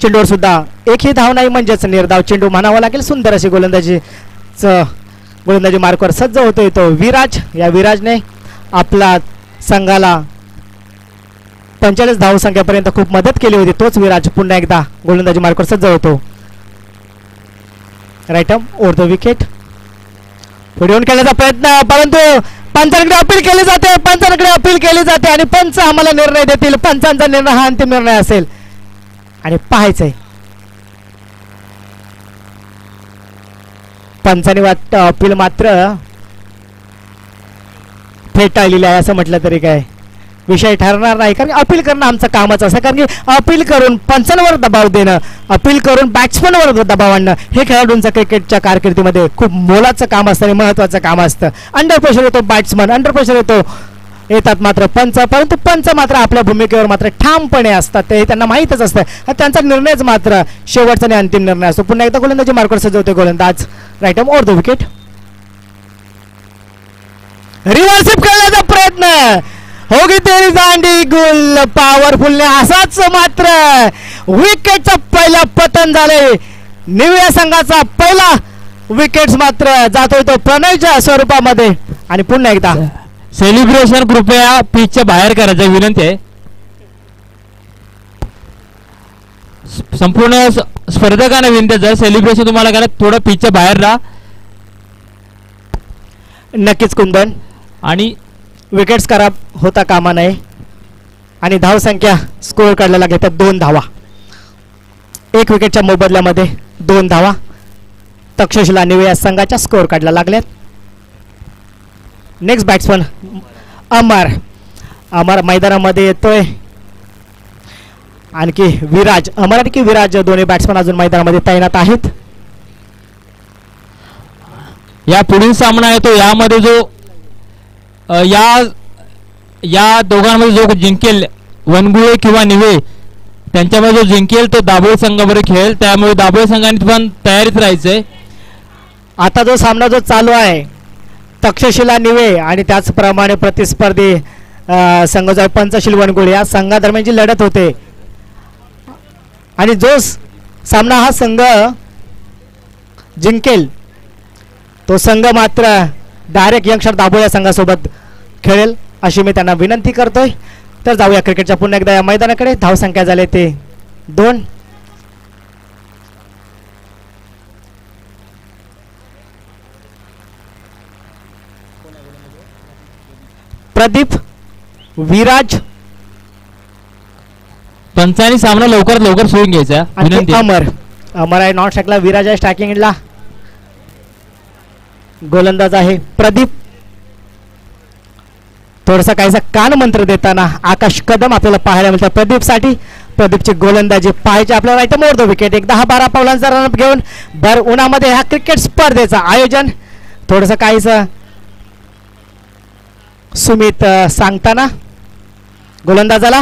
चेंडूवर सुद्धा एकही धाव नाही, म्हणजेच निर्धाव चेंडू म्हणावा लागेल. सुंदर अशी गोलंदाजी मार्कवर सज्ज होतोय तो विराज. या विराजने आपला संघाला 45 धावसंख्यापर्यंत खूप मदत केली होती. तोच विराज पुन्हा एकदा गोलंदाजी मार्कवर सज्ज होतो. Right arm over the wicket. पुढे येऊन खेळण्याचा प्रयत्न, परंतु पंचांकडे अपील केली जाते आणि पंच आम्हाला निर्णय देतील. पंचांचा निर्णय हा अंतिम निर्णय असेल आणि पाहायचंय पंचांनी अपील मात्र फेटाळलेली आहे असं म्हटलं तरी काय विषय ठरणार नाही, कारण अपील करणं आमचं कामच असं. कारण की अपील करून पंचांवर दबाव देणं, अपील करून बॅट्समनवर दबाव आणणं हे खेळाडूंचं क्रिकेटच्या कारकिर्दीमध्ये खूप मोलाचं काम असतं आणि महत्त्वाचं काम असतं. अंडर प्रेशर येतो बॅट्समन, अंडर प्रेशर येतात मात्र पंच, परंतु पंच मात्र आपल्या भूमिकेवर मात्र ठामपणे असतात. ते त्यांना माहीतच असतं, त्यांचा निर्णयच मात्र शेवटचा आणि अंतिम निर्णय असतो. पुन्हा एकदा गोलंदाजी मार्कवर सजवते गोलंदाज, right arm over the wicket. Reverse sweep करण्याचा प्रयत्न, होगी तेरी दांडी गुल, पॉवरफुलने असाच मात्र विकेटचं पहिला पतन झाले. निव्या संघाचा पहिला विकेट मात्र जातोय तो प्रणयच्या स्वरूपामध्ये. आणि पुन्हा एकदा सेलिब्रेशन कृपया पिचच्या बाहेर करायचं विनंती आहे. संपूर्ण स्पर्धकांना विनंती आहे, जर सेलिब्रेशन तुम्हाला करायचं थोडं पिचच्या बाहेर राहा. नक्कीच कुंदन, आणि विकेट्स खराब होता कामा नये. आणि धावसंख्या स्कोअर काढलेला घेतात 2 धावा. 1 विकेटच्या मोबदल्यामध्ये 2 धावा तक्षशिला निवे या संघाच्या स्कोअर काढला लागल्यात. नेक्स्ट बॅट्समन अमर मैदानामध्ये येतोय. आणखी विराज, अमर आणि की विराज दोन्ही बॅट्समन अजून मैदानामध्ये तैनात आहेत. या पुढील सामना आहे तो यामध्ये जो या दोघांमध्ये जो जिंकेल, वनगुळे किंवा निवे, त्यांच्यामध्ये जो जिंकेल तो दाभोळ संघाबरोबर खेळेल. त्यामुळे दाभोळ संघाने पण तयारीत राहायचंय. आता जो सामना जो चालू आहे तक्षशिला निवे आणि त्याचप्रमाणे प्रतिस्पर्धी संघ जो पंचशील वनगुळे या संघादरम्यानची लढत होते. आणि जो सामना हा संघ जिंकेल तो संघ मात्र डायरेक्ट यंगस्टर दाभोळ या संघासोबत खेळेल अशी मी त्यांना विनंती करतोय. तर जाऊया क्रिकेटच्या पुन्हा एकदा या मैदानाकडे. धावसंख्या झाले ते 2. प्रदीप, विराज, पंचांनी सामना लवकरात लवकर सोडून घ्यायचा. अमर आहे नॉट स्ट्राइकला, विराज आहे स्ट्रायकिंगला. गोलंदाज आहे प्रदीप. थोडासा काहीसा कान मंत्र देताना आकाश कदम आपल्याला पाहायला मिळतात प्रदीपसाठी. प्रदीपची गोलंदाजी पाहायची आपल्याला. Right more the wicket. एक 10-12 पावलांचा रनअप घेऊन भर उन्हामध्ये ह्या क्रिकेट स्पर्धेचं आयोजन थोडंसं काहीसं सुमित सांगताना गोलंदाजाला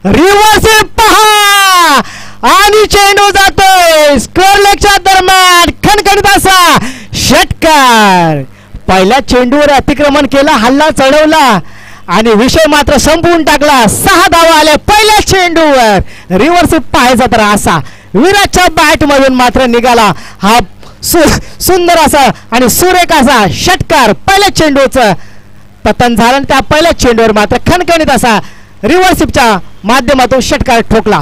रिव्हर्स पहा आणि चेंडू जातोय स्क्वेअर लेगच्या दरम्यान. खणखणीत असा षटकार. पहिल्या चेंडूवर अतिक्रमण केला, हल्ला चढवला आणि विषय मात्र संपवून टाकला. 6 धावा आले पहिल्या चेंडूवर. रिव्हर्स पाहायचा तर असा विराटच्या बॅट मधून मात्र निघाला हा सुंदर असा आणि सुरेख असा षटकार. पहिल्या चेंडूचं पतन झालं, त्या पहिल्या चेंडूवर मात्र खणखणीत असा रिव्हर्सिपच्या माध्यमातून षटकार ठोकला.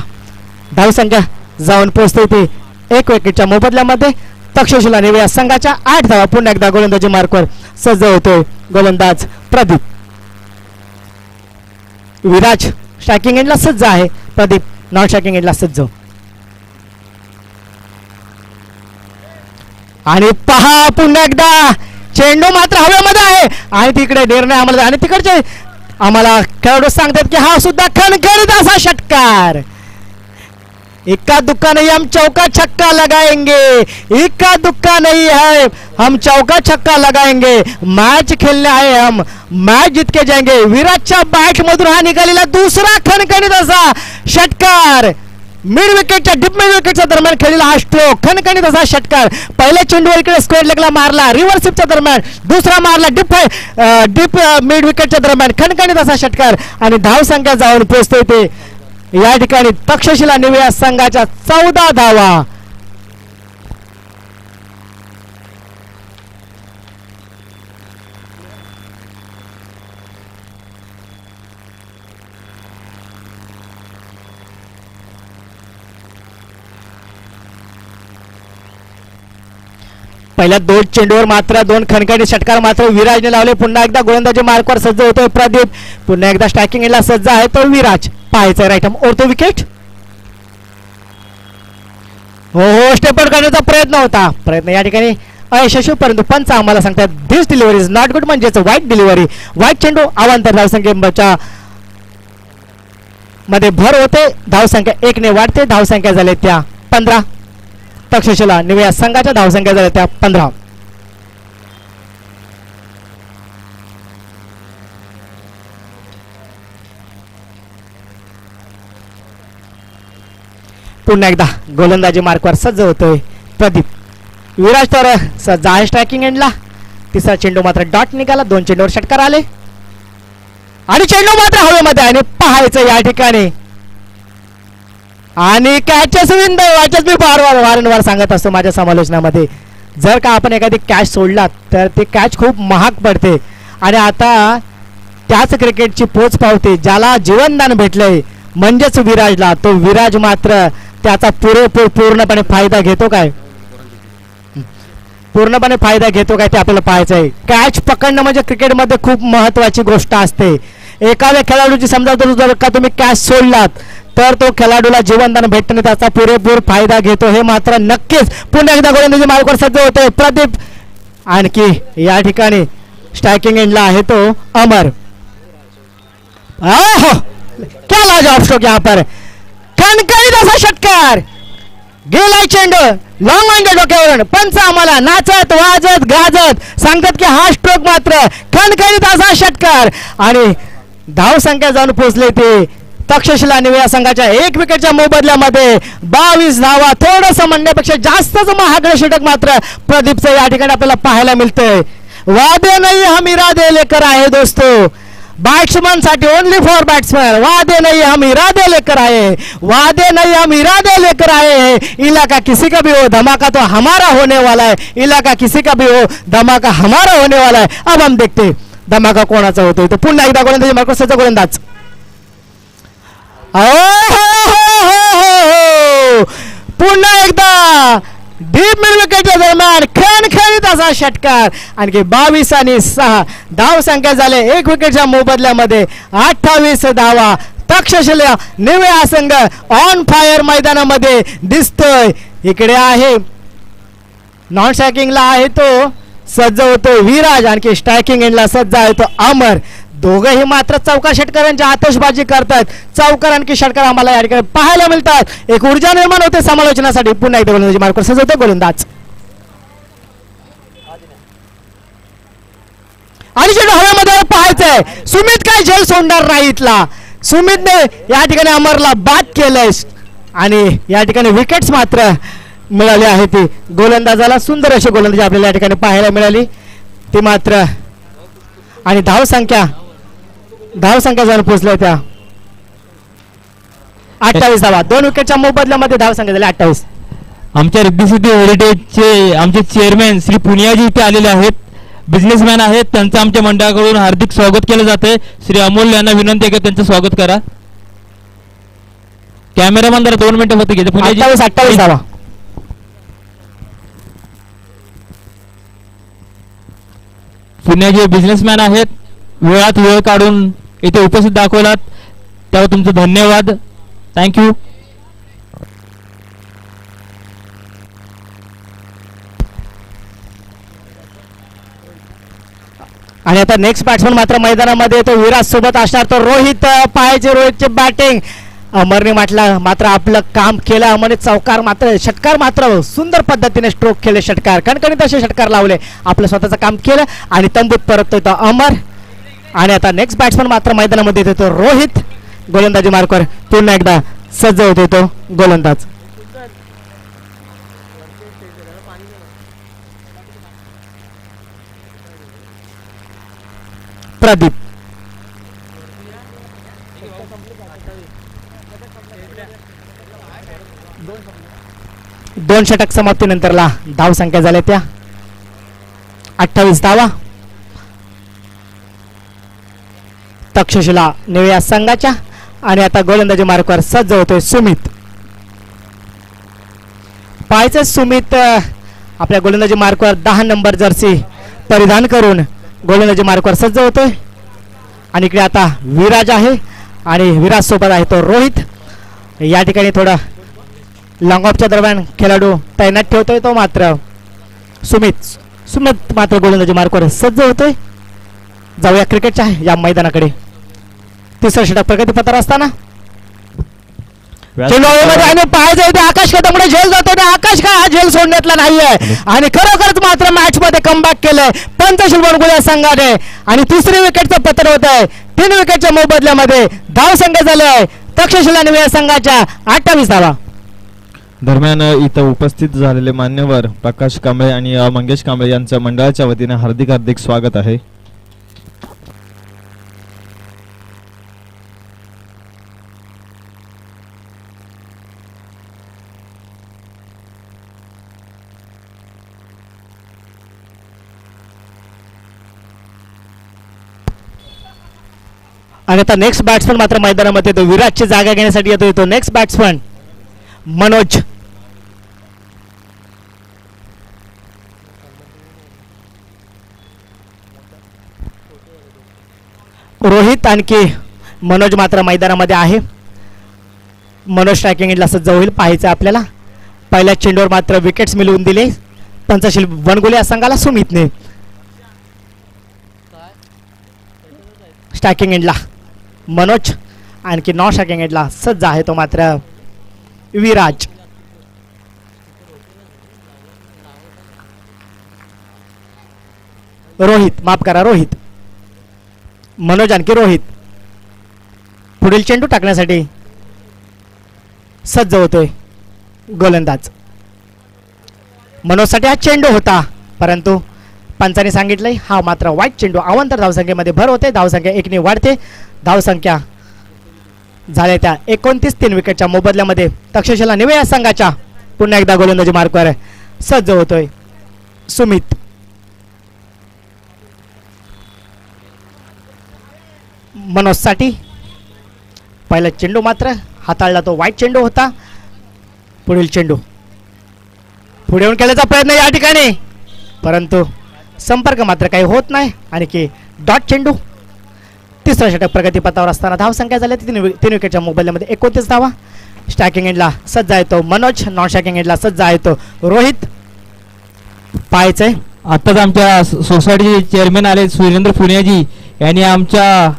धावसंख्या जाऊन पोहोचते ती 1 विकेटच्या मोबदल्यामध्ये. तक्षशिला निवे या संघाच्या 8 धावा. पुन्हा एकदा गोलंदाजी मार्कवर सज्ज होतोय गोलंदाज प्रदीप. विराज स्ट्रायकिंग एंडला सज्ज आहे, प्रदीप नॉन स्ट्रायकिंग एंडला सज्ज. आणि पहा पुन्हा एकदा चेंडू मात्र हवेमध्ये आहे आणि तिकडे निर्णय आम्हाला आणि तिकडचे आम्हाला खेळाडू सांगतात की हा सुद्धा खणखणीत असा षटकार. इक्का दुक्का नहीं हम चौका छक्का लगाएंगे, इक्का दुक्का नहीं है हम चौका छक्का लगाएंगे. मैच खेलने आए हम, मैच जीत के जाएंगे. विराटच्या बॅट मधून हा निघालेला दुसरा खणखणीत असा षटकार. मिड विकेटच्या डीप मिड विकेटच्या दरम्यान खेळलेला हा स्ट्रोक, खणखणीत असा षटकार. पहिल्या चेंडूवर इकडे स्क्वेअर लेगला मारला, रिव्हर्स स्वीपच्या दरम्यान दुसरा मारला डीप मिड विकेटच्या दरम्यान, खणखणीत असा षटकार. आणि धाव संख्या जाऊन पोहोचते ते या ठिकाणी तक्षशिला निवया संघाच्या 14 धावा. पहिल्या 2 चेंडूवर मात्र 2 खणखणी षटकार मात्र विराजने लावले. पुन्हा एकदा गोलंदाजी मार्कवर सज्ज होतोय प्रदीप, पुन्हा एकदा स्ट्रायकिंग एंडला सज्ज आहे तो विराज. पाहायचं राईट ओढतो विकेट. हो स्टेपआउट करण्याचा प्रयत्न होता, प्रयत्न या ठिकाणी अयशस्वी, परंतु पंच आम्हाला सांगतात दिस डिलिव्हरी इज नॉट गुड, म्हणजेच वाईट डिलिव्हरी. वाईट चेंडू अवांतर धावसंख्येच्या मध्ये भर होते. धावसंख्या 1 ने वाढते. धावसंख्या झाल्या त्या 15. तक्षशिला निवया संघाच्या धावसंख्या झाल्या त्या 15. पुन्हा एकदा गोलंदाजी मार्कवर सज्ज होतोय प्रदीप. विराज तर सज्ज आहे स्ट्रायकिंग एंडला. तिसरा चेंडू मात्र डॉट निघाला. 2 चेंडूवर षटकार आले आणि चेंडू मात्र हवेमध्ये आणि पाहायचं या ठिकाणी. आणि कॅचेस विंडो वाचच मी वारंवार सांगत असतो माझ्या समालोचनामध्ये, जर का आपण एखादी कॅच सोडलात तर ते कॅच खूप महाग पडते. आणि आता त्याच क्रिकेटची पोच पावते ज्याला जीवनदान भेटलंय म्हणजेच विराजला. तो विराज मात्र त्याचा पूर्णपणे फायदा घेतो काय, पूर्णपणे फायदा घेतो काय ते आपल्याला पाहायचं आहे. कॅच पकडणं म्हणजे क्रिकेटमध्ये खूप महत्वाची गोष्ट असते. एखाद्या खेळाडूची समजा जर का तुम्ही कॅच सोडलात तर तो खेळाडूला जीवनदान भेटणे त्याचा पुरेपूर फायदा घेतो, हे मात्र नक्कीच. पुन्हा एकदा गोलंदाजी मार्कवर सज्ज होतोय प्रदीप. आणखी या ठिकाणी स्ट्रायकिंग एंडला आहे तो अमर. क्या लाजवाब स्ट्रोक यहाँ पर, खणखणीत असा षटकार. गेलाय चेंडू लॉंग ऑन डोक्यावरून. पंच आम्हाला नाचत वाजत गाजत सांगतात की हा स्ट्रोक मात्र खणखणीत असा षटकार. आणि धाव संख्या जाऊन पोहोचले ते तक्षशिला निवया संघाच्या 1 विकेटच्या मोबदल्यामध्ये 22 धावा. थोडंसं म्हणण्यापेक्षा जास्तच महागडे षटक मात्र प्रदीपचं या ठिकाणी आपल्याला पाहायला मिळतंय. वादे नाही हम इरादे लेकर आए दोस्तों, बैट्समैन साठी ओनली फॉर बैट्समैन. वादे नहीं हम इरादे लेकर आए, वादे नहीं हम इरादे लेकर आए हैं. इलाका किसी का भी हो धमाका तो हमारा होने वाला है, इलाका किसी का भी हो धमाका हमारा होने वाला है. अब हम देखते धमाका कोणाचा होतोय. तो पुन्हा एकदा गोलंदाजी मार्कवर सज्ज गोलंदाज. पुन्हा एकदा डीप मिड विकेटच्या दरम्यान खणखणीत असा षटकार. आणखी 22 आणि 6 धाव संख्या झाले 1 विकेटच्या मोबदल्यामध्ये 28 धावा. तक्षशिला निवया संघ ऑन फायर मैदानामध्ये दिसतोय. इकडे आहे नॉन स्ट्रायकिंगला आहे तो सज्ज होतो विराज, आणखी स्ट्रायकिंग एंडला सज्ज आहे तो अमर. दोघेही मात्र चौकार षटकारांची आतषबाजी करतात. चौकार आणखी षटकार आम्हाला या ठिकाणी पाहायला मिळतात. एक ऊर्जा निर्माण होते समालोचनासाठी. पुन्हा एकदा गोलंदाजी मार्कवर सज्ज होते गोलंदाज. आणि चेंडू हवेमध्ये पाहायचंय. सुमित काय झेल सोडणार नाही इथला. सुमितने या ठिकाणी अमरला बाद केलंय आणि या ठिकाणी विकेट्स मात्र मिळाली आहे. ती गोलंदाजाला सुंदर अशी गोलंदाजी आपल्याला या ठिकाणी पाहायला मिळाली ती मात्र. आणि धाव संख्या जाऊन पोहोचल्या त्या 28 धावा. 2 विकेटच्या मोबदल्यामध्ये धाव संख्या झाली 28. आमच्या रिद्धी सिद्धी हेरिटेजचे आमचे चेअरमॅन श्री पुनियाजी इथे आलेले आहेत, बिझनेसमॅन आहेत. त्यांचं आमच्या मंडळाकडून हार्दिक स्वागत केलं जाते. श्री अमोल यांना विनंती आहे की त्यांचं स्वागत करा. कॅमेरामॅन जरा 2 मिनिटं फक्त घ्यायचे. पुनियाजी 28 धावा. पुण्याचे बिझनेसमॅन आहेत, वेळात वेळ काढून इथे उपस्थित दाखवलात त्यावर तुमचं धन्यवाद. थँक्यू. आणि आता नेक्स्ट बॅट्समन मात्र मैदानामध्ये तो विराज सोबत असणार तो रोहित. पाहायचे रोहितचे बॅटिंग. अमरने म्हटलं मात्र आपलं काम केलं. अमरने चौकार मात्र षटकार मात्र सुंदर पद्धतीने स्ट्रोक केले. षटकार कणकणीत असे षटकार लावले. आपलं स्वतःचं काम केलं आणि तंबूत परततोय तो अमर. आणि आता नेक्स्ट बॅट्समन मात्र मैदानामध्ये येतो तो रोहित. गोलंदाजी मार्कवर पुन्हा एकदा सज्ज होतो तो गोलंदाज. प्रदीप. दोन षटक समाप्तीनंतरला धाव संख्या झाल्या त्या 28 धावा. तक्षशिला निळ्या संघाच्या. आणि आता गोलंदाजी मार्कवर सज्ज होतोय सुमित. पाहायचं सुमित आपल्या गोलंदाजी मार्कवर 10 नंबर जर्सी परिधान करून गोलंदाजी मार्कवर सज्ज होतोय. आणि इकडे आता विराज आहे आणि विराज सोबत आहे तो रोहित. या ठिकाणी थोडा लॉंग ऑफच्या दरम्यान खेळाडू तैनात ठेवतोय तो मात्र सुमित मात्र गोलंदाजी मार्कवर सज्ज होतोय. जाऊया क्रिकेटच्या या मैदानाकडे. तिसरं षटक प्रगतीपथावर असताना आणि पाहायचं इथे आकाश कदमकडे झेल जातो. आकाश काय हा झेल सोडण्यातला नाहीये आणि खरोखरच मात्र मॅच मध्ये कमबॅक केलंय पंचशील बनगुल्या संघाने. आणि तिसरी विकेटचं पतन होत आहे. 3 विकेटच्या मोबदल्यामध्ये धाव संख्या झालाय तक्षशिला निळ्या संघाच्या 28 धावा. दरम्यान इथं उपस्थित झालेले मान्यवर प्रकाश कांबळे आणि मंगेश कांबळे यांच्या मंडळाच्या वतीने हार्दिक हार्दिक स्वागत आहे. आणि आता नेक्स्ट बॅट्समन मात्र मैदानामध्ये येतो. विराटची जागा घेण्यासाठी येतो नेक्स्ट बॅट्समन मनोज. रोहित आणखी मनोज मात्र मैदानामध्ये आहे. मनोज स्ट्रायकिंग एंडला सज्ज होईल. पाहायचं आपल्याला. पहिल्या चेंडूवर मात्र विकेट्स मिळवून दिले पंचशील वनगुले संघाला सुमितने. स्ट्रायकिंग एंडला मनोज आणखी नॉन स्ट्रायकिंग एंडला सज्ज आहे तो मात्र विराज. रोहित माफ करा रोहित. मनोज आणखी रोहित पुढील चेंडू टाकण्यासाठी सज्ज होतोय गोलंदाज. मनोजसाठी हा चेंडू होता परंतु पंचाने सांगितलंय हा मात्र वाईट चेंडू. अवांतर धावसंख्येमध्ये भर होते. धावसंख्या 1 ने वाढते. धावसंख्या झाल्या त्या 29. 3 विकेटच्या मोबदल्यामध्ये तक्षशिला निळ्या संघाच्या पुन्हा एकदा गोलंदाजी मार्कवर सज्ज होतोय सुमित. मनोजसाठी पहिला चेंडू मात्र हाताळला तो वाईट चेंडू होता. पुढील चेंडू पुढे येऊन केल्याचा प्रयत्न या ठिकाणी परंतु संपर्क मात्र काही होत नाही. आणखी डॉट चेंडू. तिसरा षटक प्रगतीपथावर असताना धावसंख्या झाल्या 3 विकेटच्या मोबदल्यामध्ये 29 धावा. स्ट्रायकिंग एंडला सज्ज आहे तो मनोज. नॉन स्ट्रायकिंग एंडला सज्ज आहे तो रोहित. पाहायचंय आताच आमच्या सोसायटीचे चेअरमॅन आले सुरेंद्र पुनियाजी यांनी आमच्या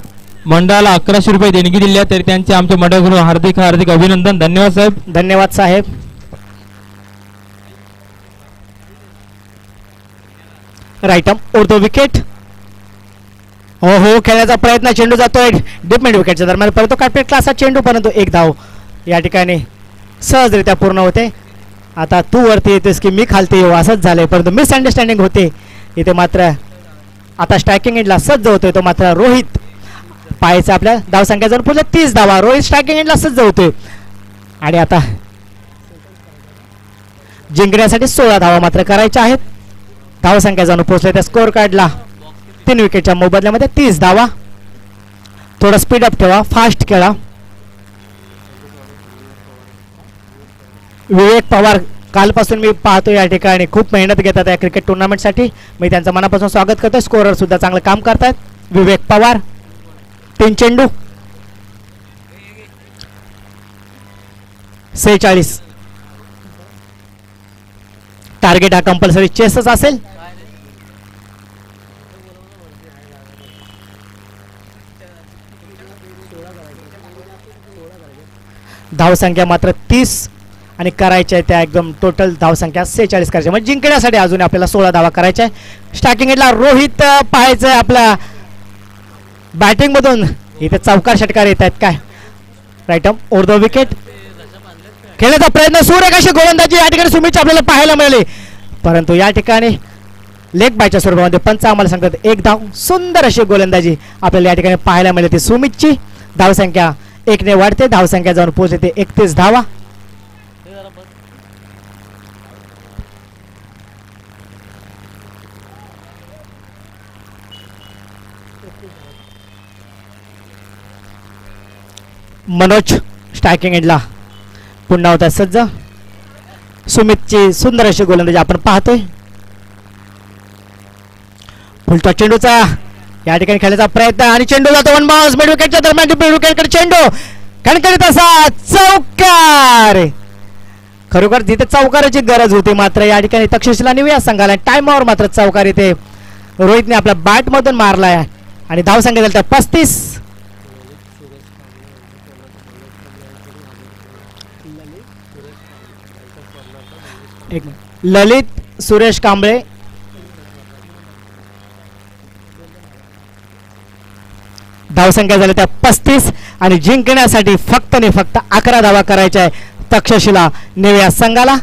मंडळाला 1100 रुपये देणगी दिली आहे. तरी त्यांचे आमच्या मंडळाकडून हार्दिक हार्दिक अभिनंदन. धन्यवाद साहेब. धन्यवाद साहेब. राईट आर्म उडतो विकेट. हो हो खेळण्याचा प्रयत्न. चेंडू जातोय डीप मिड विकेटच्या दरम्यान परंतु कार्पेट क्लासचा चेंडू परंतु 1 धाव या ठिकाणी सहजरित्या पूर्ण होते. आता तू वरती येतेस की मी खालती येऊ असंच झालंय परंतु मिसअंडरस्टँडिंग होते इथे. मात्र आता स्ट्रायकिंग एंडला सज्ज होतोय तो मात्र रोहित. पाहायचं आपल्या धावसंख्या जाऊन पुढे 30 धावा. रोहित स्ट्रायकिंग एंडला सज्ज होतोय आणि आता जिंकण्यासाठी 16 धावा मात्र करायच्या आहेत. धावसंख्या जाऊन पोहोचले त्या स्कोअर कार्डला 3 विकेटच्या मोबदल्यामध्ये 30 धावा. थोडा स्पीड अप ठेवा. फास्ट खेळा. विवेक पवार कालपासून मी पाहतो या ठिकाणी खूप मेहनत घेतात या क्रिकेट टुर्नामेंटसाठी. मी त्यांचं मनापासून स्वागत करतोय. स्कोरर सुद्धा चांगलं काम करतायत विवेक पवार. 3 चेंडू 46. टार्गेट हा कंपल्सरी चेसच असेल. धावसंख्या मात्र 30 आणि करायच्या त्या एकदम टोटल धावसंख्या 46 करायची, म्हणजे जिंकण्यासाठी अजून आपल्याला 16 धावा करायच्या आहे. स्टार्टिंग एंडला रोहित पाहायचं आपल्या बॅटिंग मधून. इथे चौकार षटकार येत आहेत काय. राईट ओव्हर द विकेट खेळण्याचा प्रयत्न, सूर्य कशी गोलंदाजी या ठिकाणी सुमितची आपल्याला पाहायला मिळाली, परंतु या ठिकाणी लेग बायच्या स्वरूपामध्ये पंच आम्हाला सांगतात 1 धाव. सुंदर अशी गोलंदाजी आपल्याला या ठिकाणी पाहायला मिळते सुमितची. धावसंख्या 1 ने वाढते, धावसंख्या जाऊन पोहोचते 31 धावा. मनोज स्ट्रायकिंग एंडला पुन्हा होता सज्ज. सुमितची सुंदर अशी गोलंदाजी आपण पाहतोय. फुलटॉस चेंडूचा या ठिकाणी खेळण्याचा प्रयत्न आणि चेंडू जातो वन बाउन्स मिड विकेटच्या दरम्यान. मिड विकेटकडे चेंडू खणखणीत असा चौकार. खरोखर तिथे चौकाराची गरज होती, मात्र या ठिकाणी तक्षशिला निवया संघाला टाइमवर मात्र चौकार इथे रोहितने आपल्या बॅट मधून मारलाय आणि धावसंख्या झाली 35. ललित सुरेश कांबळे धावसंख्या झाली त्या 35 आणि जिंकण्यासाठी फक्त ने फक्त 11 धावा करायच्या आहे तक्षशिला निवया संघाला.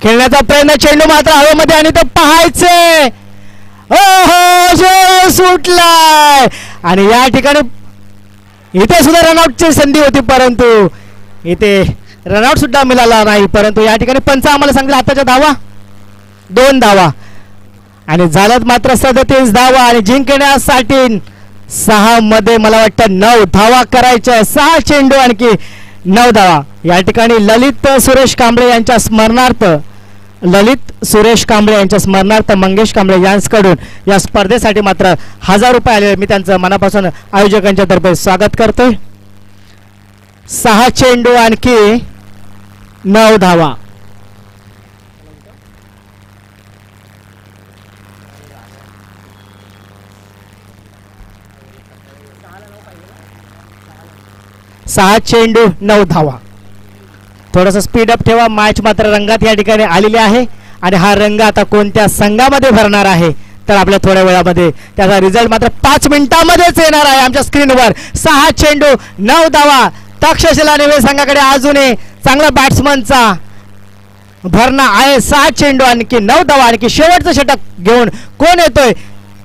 खेळण्याचा प्रयत्न, चेंडू मात्र हवेमध्ये आणि तो पाहायचे. ओहो सुटलाय आणि या ठिकाणी इथे सुद्धा रनआउटची संधी होती, परंतु इथे रनआउट सुद्धा मिळाला नाही. परंतु या ठिकाणी पंच आम्हाला सांगितलं आताच्या धावा 2 धावा आणि झाल्यात मात्र 37 धावा आणि जिंकण्यासाठी 6 मध्ये मला वाटतं 9 धावा करायच्या. 6 चेंडू आणखी 9 धावा. या ठिकाणी ललित सुरेश कांबळे यांच्या स्मरणार्थ मंगेश कांबळे यांच्याकडून या स्पर्धेसाठी मात्र 1000 रुपये आले. मी त्यांचं मनापासून आयोजकांच्या तर्फे स्वागत करतोय. 6 चेंडू आणखी 9 धावा. सहा चेंडू 9 धावा. थोडस स्पीड अप ठेवा. मॅच मात्र रंगात या ठिकाणी आलेली आहे आणि हा रंग आता कोणत्या संघामध्ये भरणार आहे तर आपल्या थोड्या वेळामध्ये त्याचा रिझल्ट मात्र 5 मिनिटांमध्येच येणार आहे आमच्या स्क्रीनवर. 6 चेंडू 9 धावा. तक्षशिला निवय संघाकडे अजूनही चांगला बॅट्समनचा भरणा आहे. 6 चेंडू आणखी 9 धावा. आणखी शेवटचं षटक घेऊन कोण येतोय?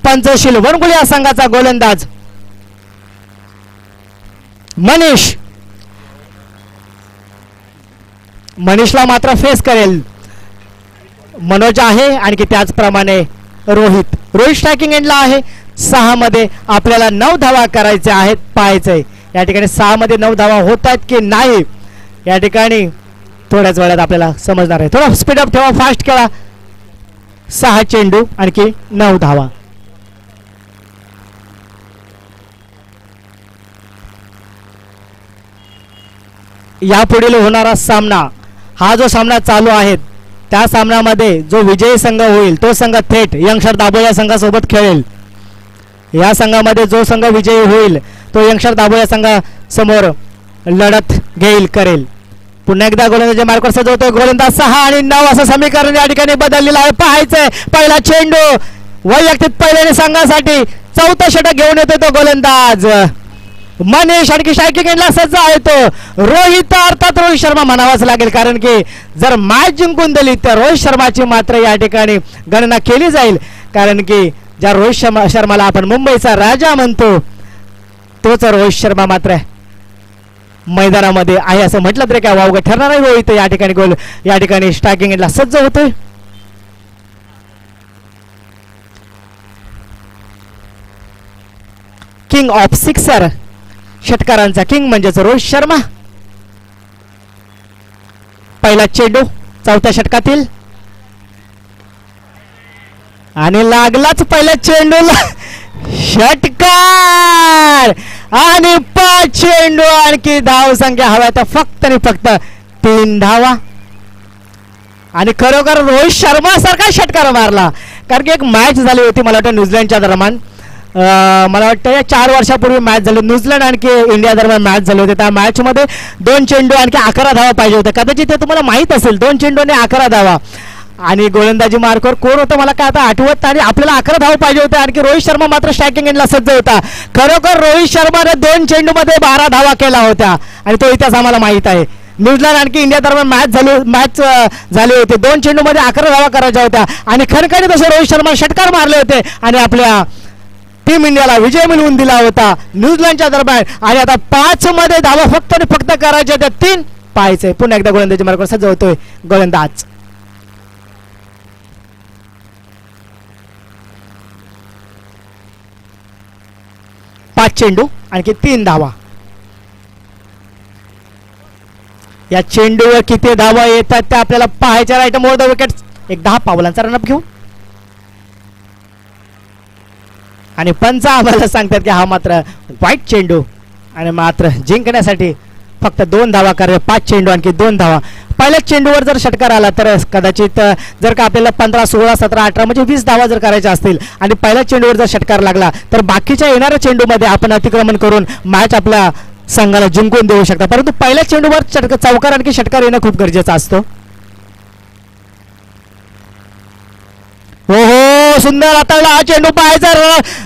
पंचशील वनगुलिया संघाचा गोलंदाज मनीषला मात्र फेस करेल मनोज आहे. आणखी त्याचप्रमाणे रोहित स्ट्रायकिंग एंडला आहे. 6 मध्ये आपल्याला 9 धावा करायच्या आहेत. पाहायचंय या ठिकाणी 6 मध्ये 9 धावा होत आहेत की नाही या ठिकाणी थोड्याच वेळात आपल्याला समजणार आहे. थोडा स्पीड अप ठेवा, फास्ट खेळा. 6 चेंडू आणखी 9 धावा. यापुढील होणारा सामना, हा जो सामना चालू आहे त्या सामन्यामध्ये जो विजयी संघ होईल तो संघ थेट यंगस्टर दाभोळा संघासोबत खेळेल. या संघामध्ये जो संघ विजयी होईल तो यंगस्टर दाभोळा संघासमोर लढत करेल. पुन्हा एकदा गोलंदाजी मार्कर सजवतोय. गोलंदाज 6 आणि 9 असं समीकरण या ठिकाणी बदललेलं आहे. पाहायचंय पहिला चेंडू वैयक्तिक पहिल्याने संघासाठी 4थं षटक घेऊन येतोय तो गोलंदाज मनीष. आणखी स्ट्रायकिंग एंडला सज्ज आहे तो रोहित. अर्थात रोहित शर्मा म्हणावाच लागेल, कारण की जर मॅच जिंकून दिली तर रोहित शर्माची मात्र या ठिकाणी गणना केली जाईल, कारण की ज्या रोहित शर्माला आपण मुंबईचा राजा म्हणतो तोच रोहित शर्मा मात्र मैदानामध्ये आहे असं म्हटलं तरी काय वावगं ठरणार आहे. रोहित या ठिकाणी गोल या ठिकाणी स्ट्रायकिंग एंडला सज्ज होतोय. किंग ऑफ सिक्सर, षटकारांचा किंग म्हणजेच रोहित शर्मा. पहिला चेंडू चौथ्या षटकातील आणि लागलाच पहिल्या चेंडूला षटकार आणि 5 चेंडू आणखी धाव संख्या हव्या तर फक्त आणि फक्त 3 धावा. आणि खरोखर रोहित शर्मा सारखा षटकार मारला कारण की एक मॅच झाली होती मला वाटतं न्यूझीलंडच्या दरम्यान. मला वाटतं या 4 वर्षापूर्वी मॅच झाली न्यूझीलंड आणखी इंडिया दरम्यान मॅच झाली होती. त्या मॅच मध्ये 2 चेंडू आणखी 11 धावा पाहिजे होत्या कदाचित ते तुम्हाला माहित असेल. 2 चेंडू आणि 11 धावा आणि गोलंदाजी मार्कवर कोण होतं मला काय आता आठवत आणि आपल्याला 11 धावा पाहिजे होत्या. आणखी रोहित शर्मा मात्र स्ट्रायकिंग एंडला सज्ज होता. खरोखर रोहित शर्माने 2 चेंडूमध्ये 12 धावा केला होत्या आणि तो इतिहास आम्हाला माहित आहे. न्यूझीलंड आणखी इंडिया दरम्यान मॅच झाली होती. 2 चेंडूमध्ये 11 धावा करायच्या होत्या आणि खणखणीत तसे रोहित शर्मा षटकार मारले होते आणि आपल्या टीम इंडियाला विजय मिळवून दिला होता न्यूझीलंडच्या दरम्यान. आणि आता 5 मध्ये धावा फक्त आणि फक्त करायच्या होत्या 3 पाहायचे. पुन्हा एकदा गोलंदाजी मार्गावर सज्ज होतोय गोलंदाज. पाच चेंडू आणखी 3 धावा. या चेंडूवर किती धावा येतात ते आपल्याला पाहायच्या. Right more the wicket. एक 10 पावलांचा रनअप घेऊन आणि पंच आम्हाला सांगतात की हा मात्र वाईट चेंडू आणि मात्र जिंकण्यासाठी फक्त 2 धावा करायच्या. 5 चेंडू आणखी 2 धावा. पहिल्याच चेंडूवर जर षटकार आला तर कदाचित जर का आपल्याला 15 16 17 18 म्हणजे 20 धावा जर करायच्या असतील आणि पहिल्याच चेंडूवर जर षटकार लागला तर बाकीच्या येणाऱ्या चेंडूमध्ये आपण अतिक्रमण करून मॅच आपल्या संघाला जिंकून देऊ शकता. परंतु पहिल्याच चेंडूवर चौकार आणखी षटकार येणं खूप गरजेचं असतं. हो हो सुंदर हाताळला हा चेंडू पाहायचा.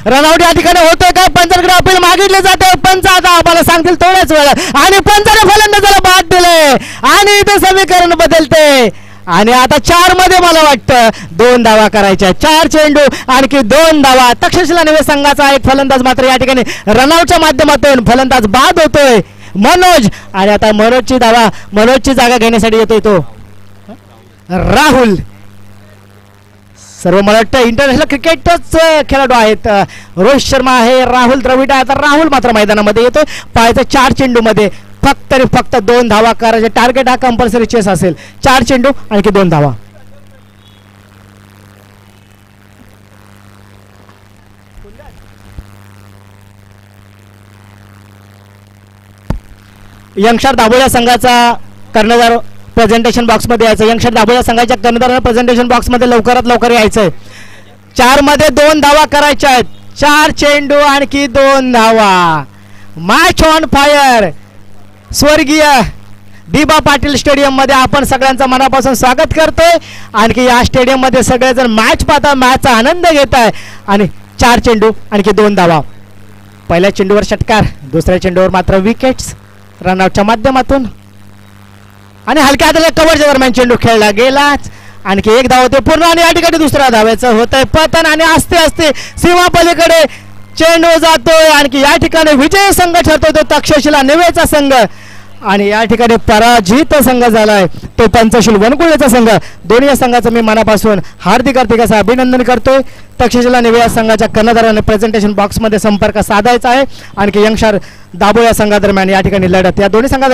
रनआउट या ठिकाणी होतोय का पंचांकडे अपील मागितले जाते. पंच आता आम्हाला सांगतील थोड्याच वेळात आणि पंचाने फलंदाजाला बाद दिले आणि इथे समीकरण बदलते आणि आता 4 मध्ये मला वाटतं 2 धावा करायच्या. 4 चेंडू आणखी 2 धावा. तक्षशिला नवे संघाचा एक फलंदाज मात्र या ठिकाणी रनआउटच्या माध्यमातून फलंदाज बाद होतोय मनोज. आणि आता मनोजची जागा घेण्यासाठी येतोय तो राहुल. सर्व मला वाटतं इंटरनॅशनल क्रिकेटच खेळाडू आहेत. रोहित शर्मा आहे, राहुल द्रविड आहे. आता राहुल मात्र मैदानामध्ये येतोय. पाहायचं 4 चेंडू मध्ये फक्त आणि फक्त 2 धावा करायचे. टार्गेट हा कंपल्सरी चेस असेल. 4 चेंडू आणखी 2 धावा. यंगस्टर दाभोळ्या संघाचा कर्णधार प्रेझेंटेशन बॉक्स मध्ये यायचं. यंगस्टर दाभोळ्या संघाच्या कर्णधारांना प्रेझेंटेशन बॉक्स मध्ये लवकरात लवकर यायचंय. 4 मध्ये 2 धावा करायच्या आहेत. 4 चेंडू आणखी 2 धावा. Match on fire. स्वर्गीय दिबा पाटील स्टेडियम मध्ये आपण सगळ्यांचं मनापासून स्वागत करतोय. आणखी या स्टेडियम मध्ये सगळेजण मॅच पाहता मॅचचा आनंद घेत आहे. आणि 4 चेंडू आणखी 2 धावा. पहिल्या चेंडूवर षटकार, दुसऱ्या चेंडूवर मात्र विकेट्स रनआउटच्या माध्यमातून आणि हलक्या हाताच्या कव्हरच्या दरम्यान चेंडू खेळला गेलाच. आणखी 1 धाव होते पूर्ण आणि या ठिकाणी दुसऱ्या धावेचं होतंय पतन आणि असते असते सीमा पलीकडे चेंडू जातोय. आणखी या ठिकाणी विजय संघ ठरतोय तो तक्षशिला निवेचा संघ आणि या ठिकाणी पराजित संघ झालाय तो पंचशील वनकुळेचा संघ. दोन्ही संघाचं मी मनापासून हार्दिक असं अभिनंदन करतोय. तक्षशिला निवे या संघाच्या कर्णधाराने प्रेझेंटेशन बॉक्स मध्ये संपर्क साधायचा आहे. आणखी यंगस्टर दाभोळ्या संघादरम्यान या ठिकाणी लढत या दोन्ही संघा